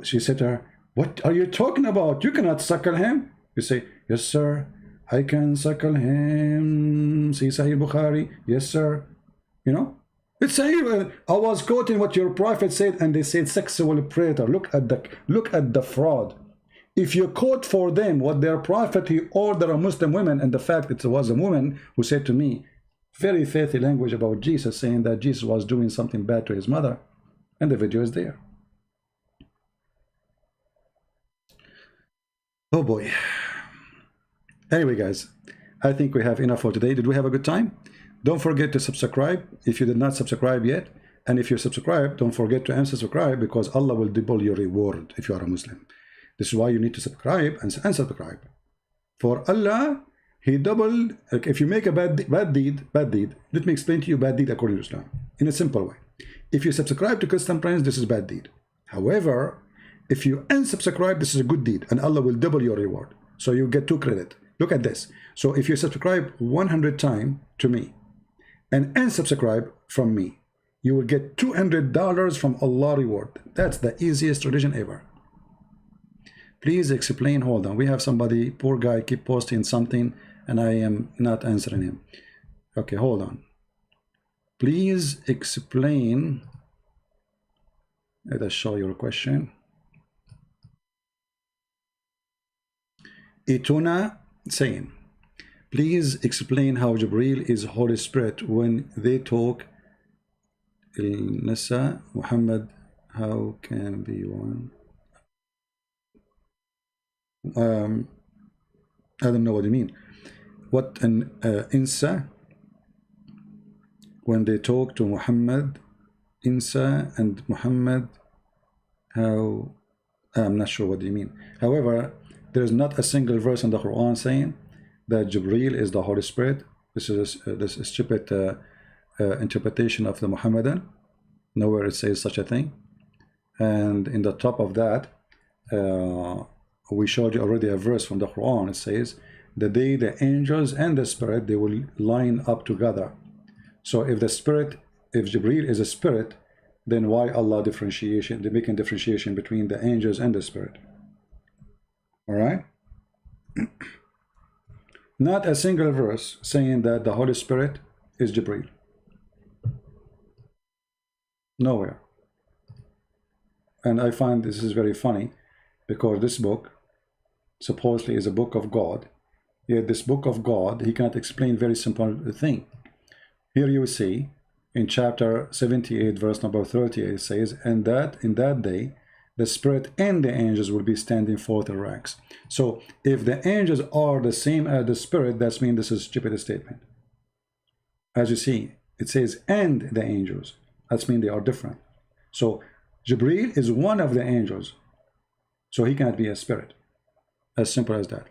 She said to her, what are you talking about? You cannot suckle him. You say, yes, sir, I can suckle him. See Sahih Bukhari. Yes, sir. You know, it's I was quoting what your prophet said, and they said sexual predator. Look at the fraud. If you quote for them what their prophet he ordered a Muslim women, and the fact it was a woman who said to me very filthy language about Jesus, saying that Jesus was doing something bad to his mother, and the video is there. Oh boy. Anyway, guys, I think we have enough for today. Did we have a good time? Don't forget to subscribe if you did not subscribe yet. And if you subscribe, don't forget to unsubscribe, because Allah will double your reward if you are a Muslim. This is why you need to subscribe and unsubscribe. For Allah, He doubled. If you make a bad deed, let me explain to you bad deed according to Islam in a simple way. If you subscribe to Christian Prince, this is bad deed. However, if you unsubscribe, this is a good deed, and Allah will double your reward. So you get 2 credit. Look at this. So if you subscribe 100 times to me and unsubscribe from me, you will get $200 from Allah reward. That's the easiest religion ever. Please explain. Hold on. We have somebody, poor guy, keep posting something and I am not answering him. Okay, hold on. Please explain. Let us show your question. Ituna saying, please explain how Jibreel is Holy Spirit when they talk. Nisa Muhammad, how can be one? I don't know what you mean. What an Insa, when they talk to Muhammad, Insa and Muhammad, how? I'm not sure what you mean. However, there is not a single verse in the Quran saying that Jibreel is the Holy Spirit. This is this stupid interpretation of the Mohammedan. Nowhere it says such a thing. And in the top of that, we showed you already a verse from the Quran. It says, the day the angels and the spirit, they will line up together. So if the spirit, if Jibreel is a spirit, then why Allah differentiation? They're making differentiation between the angels and the spirit. All right. Not a single verse saying that the Holy Spirit is Jibreel. Nowhere. And I find this is very funny, because this book supposedly is a book of God, yet this book of God, he can't explain very simple thing. Here you see in chapter 78 verse number 38, it says, and that in that day the spirit and the angels will be standing forth in ranks. So if the angels are the same as the spirit, that means this is a stupid statement. As you see, it says and the angels, that means they are different. So Jibreel is one of the angels. So he cannot be a spirit. As simple as that.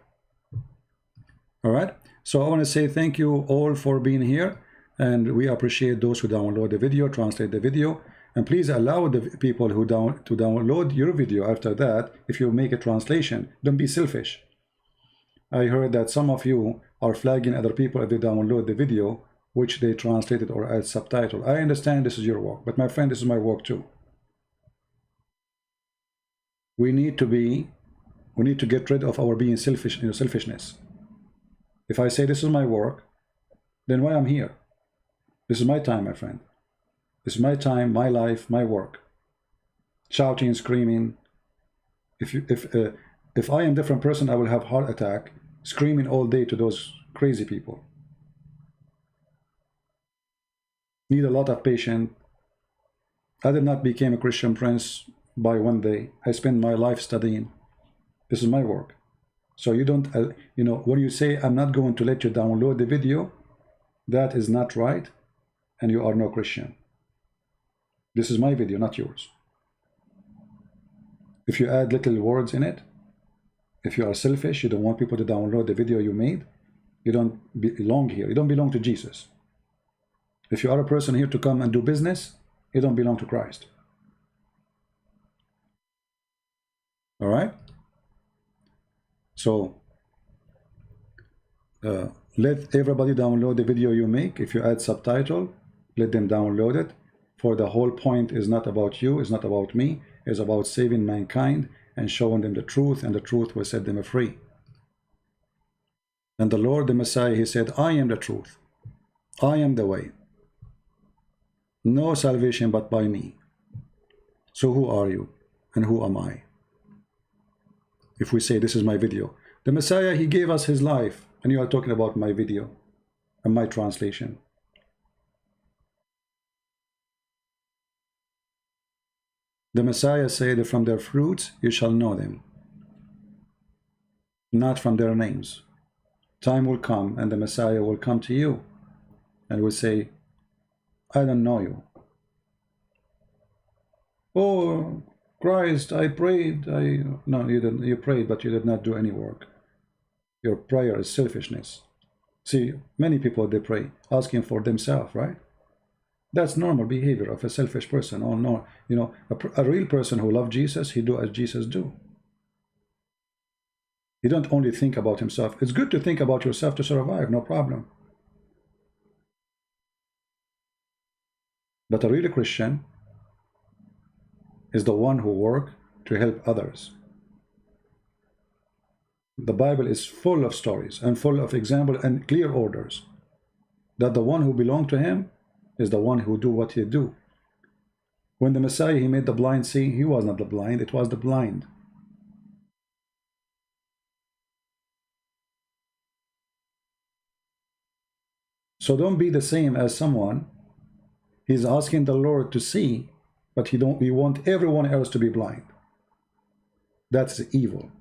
All right. So I want to say thank you all for being here, and we appreciate those who download the video, translate the video, and please allow the people who download your video after that. If you make a translation, don't be selfish. I heard that some of you are flagging other people if they download the video which they translated or add subtitle. I understand this is your work, but my friend, this is my work too. We need to get rid of our being selfish, selfishness. If I say this is my work, then why I'm here? This is my time, my friend. This is my time, my life, my work. Shouting, screaming. If I am a different person, I will have heart attack, screaming all day to those crazy people. Need a lot of patience. I did not become a Christian prince by one day. I spent my life studying. This is my work. So you don't, when you say, I'm not going to let you download the video, that is not right, and you are no Christian. This is my video, not yours. If you add little words in it, if you are selfish, you don't want people to download the video you made, you don't belong here. You don't belong to Jesus. If you are a person here to come and do business, you don't belong to Christ. All right? So, let everybody download the video you make. If you add subtitle, let them download it. For the whole point is not about you, it's not about me, it's about saving mankind and showing them the truth, and the truth will set them free. And the Lord, the Messiah, he said, I am the truth. I am the way. No salvation but by me. So who are you and who am I? If we say this is my video, the Messiah, he gave us his life, and you are talking about my video and my translation. The Messiah said, from their fruits you shall know them, not from their names. Time will come and the Messiah will come to you and will say, I don't know you. Oh, Christ, I prayed. No, you didn't. You prayed, but you did not do any work. Your prayer is selfishness. See, many people, they pray asking for themselves, right? That's normal behavior of a selfish person. Oh no, a real person who loves Jesus, he do as Jesus do. He don't only think about himself. It's good to think about yourself to survive, no problem. But a real Christian is the one who works to help others. The Bible is full of stories and full of examples and clear orders that the one who belongs to him is the one who do what he do. When the Messiah, he made the blind see, he was not the blind, it was the blind. So don't be the same as someone. He's asking the Lord to see, but he want everyone else to be blind. That's evil.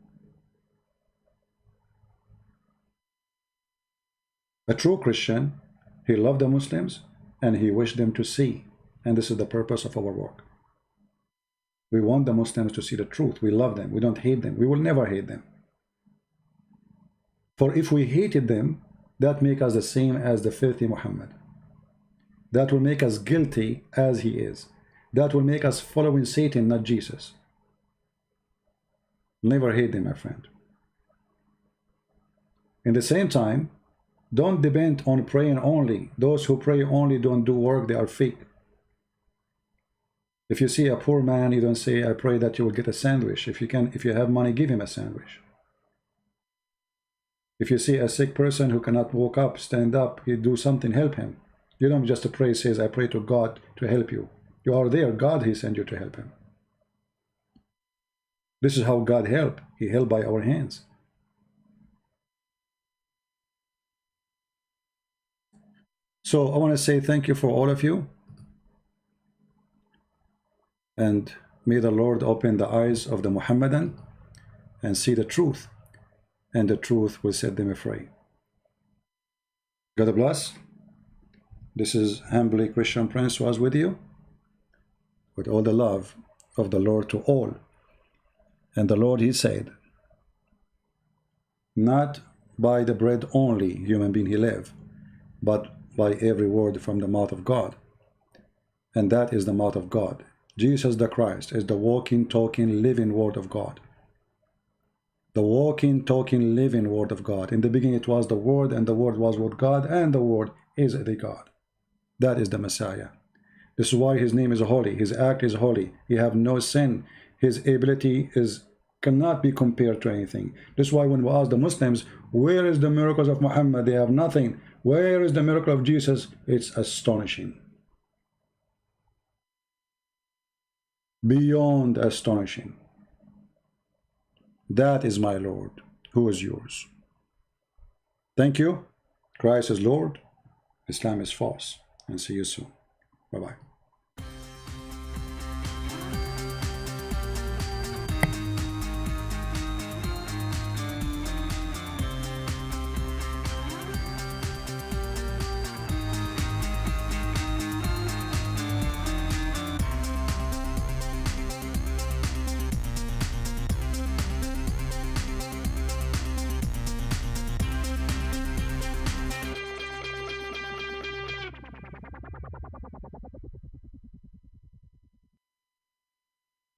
A true Christian, he loved the Muslims and he wished them to see. And this is the purpose of our work. We want the Muslims to see the truth. We love them. We don't hate them. We will never hate them. For if we hated them, that make us the same as the filthy Muhammad. That will make us guilty as he is. That will make us following Satan, not Jesus. Never hate them, my friend. In the same time, don't depend on praying only. Those who pray only don't do work, they are fake. If you see a poor man, you don't say, I pray that you will get a sandwich. If you have money, give him a sandwich. If you see a sick person who cannot walk up, stand up, you do something, help him. You don't just pray, says, I pray to God to help you. You are there, God, he sent you to help him. This is how God help. He helped by our hands. So I want to say thank you for all of you. And may the Lord open the eyes of the Mohammedan and see the truth. And the truth will set them free. God bless. This is humbly Christian Prince was with you, with all the love of the Lord to all. And the Lord, he said, not by the bread only human being he live, but by every word from the mouth of God. And that is the mouth of God. Jesus the Christ is the walking, talking, living word of God. The walking, talking, living word of God. In the beginning it was the Word, and the Word was with God, and the Word is the God. That is the Messiah. This is why his name is holy. His act is holy. He have no sin. His ability cannot be compared to anything. This is why when we ask the Muslims, where is the miracles of Muhammad? They have nothing. Where is the miracle of Jesus? It's astonishing. Beyond astonishing. That is my Lord. Who is yours? Thank you. Christ is Lord. Islam is false. And see you soon. Bye-bye.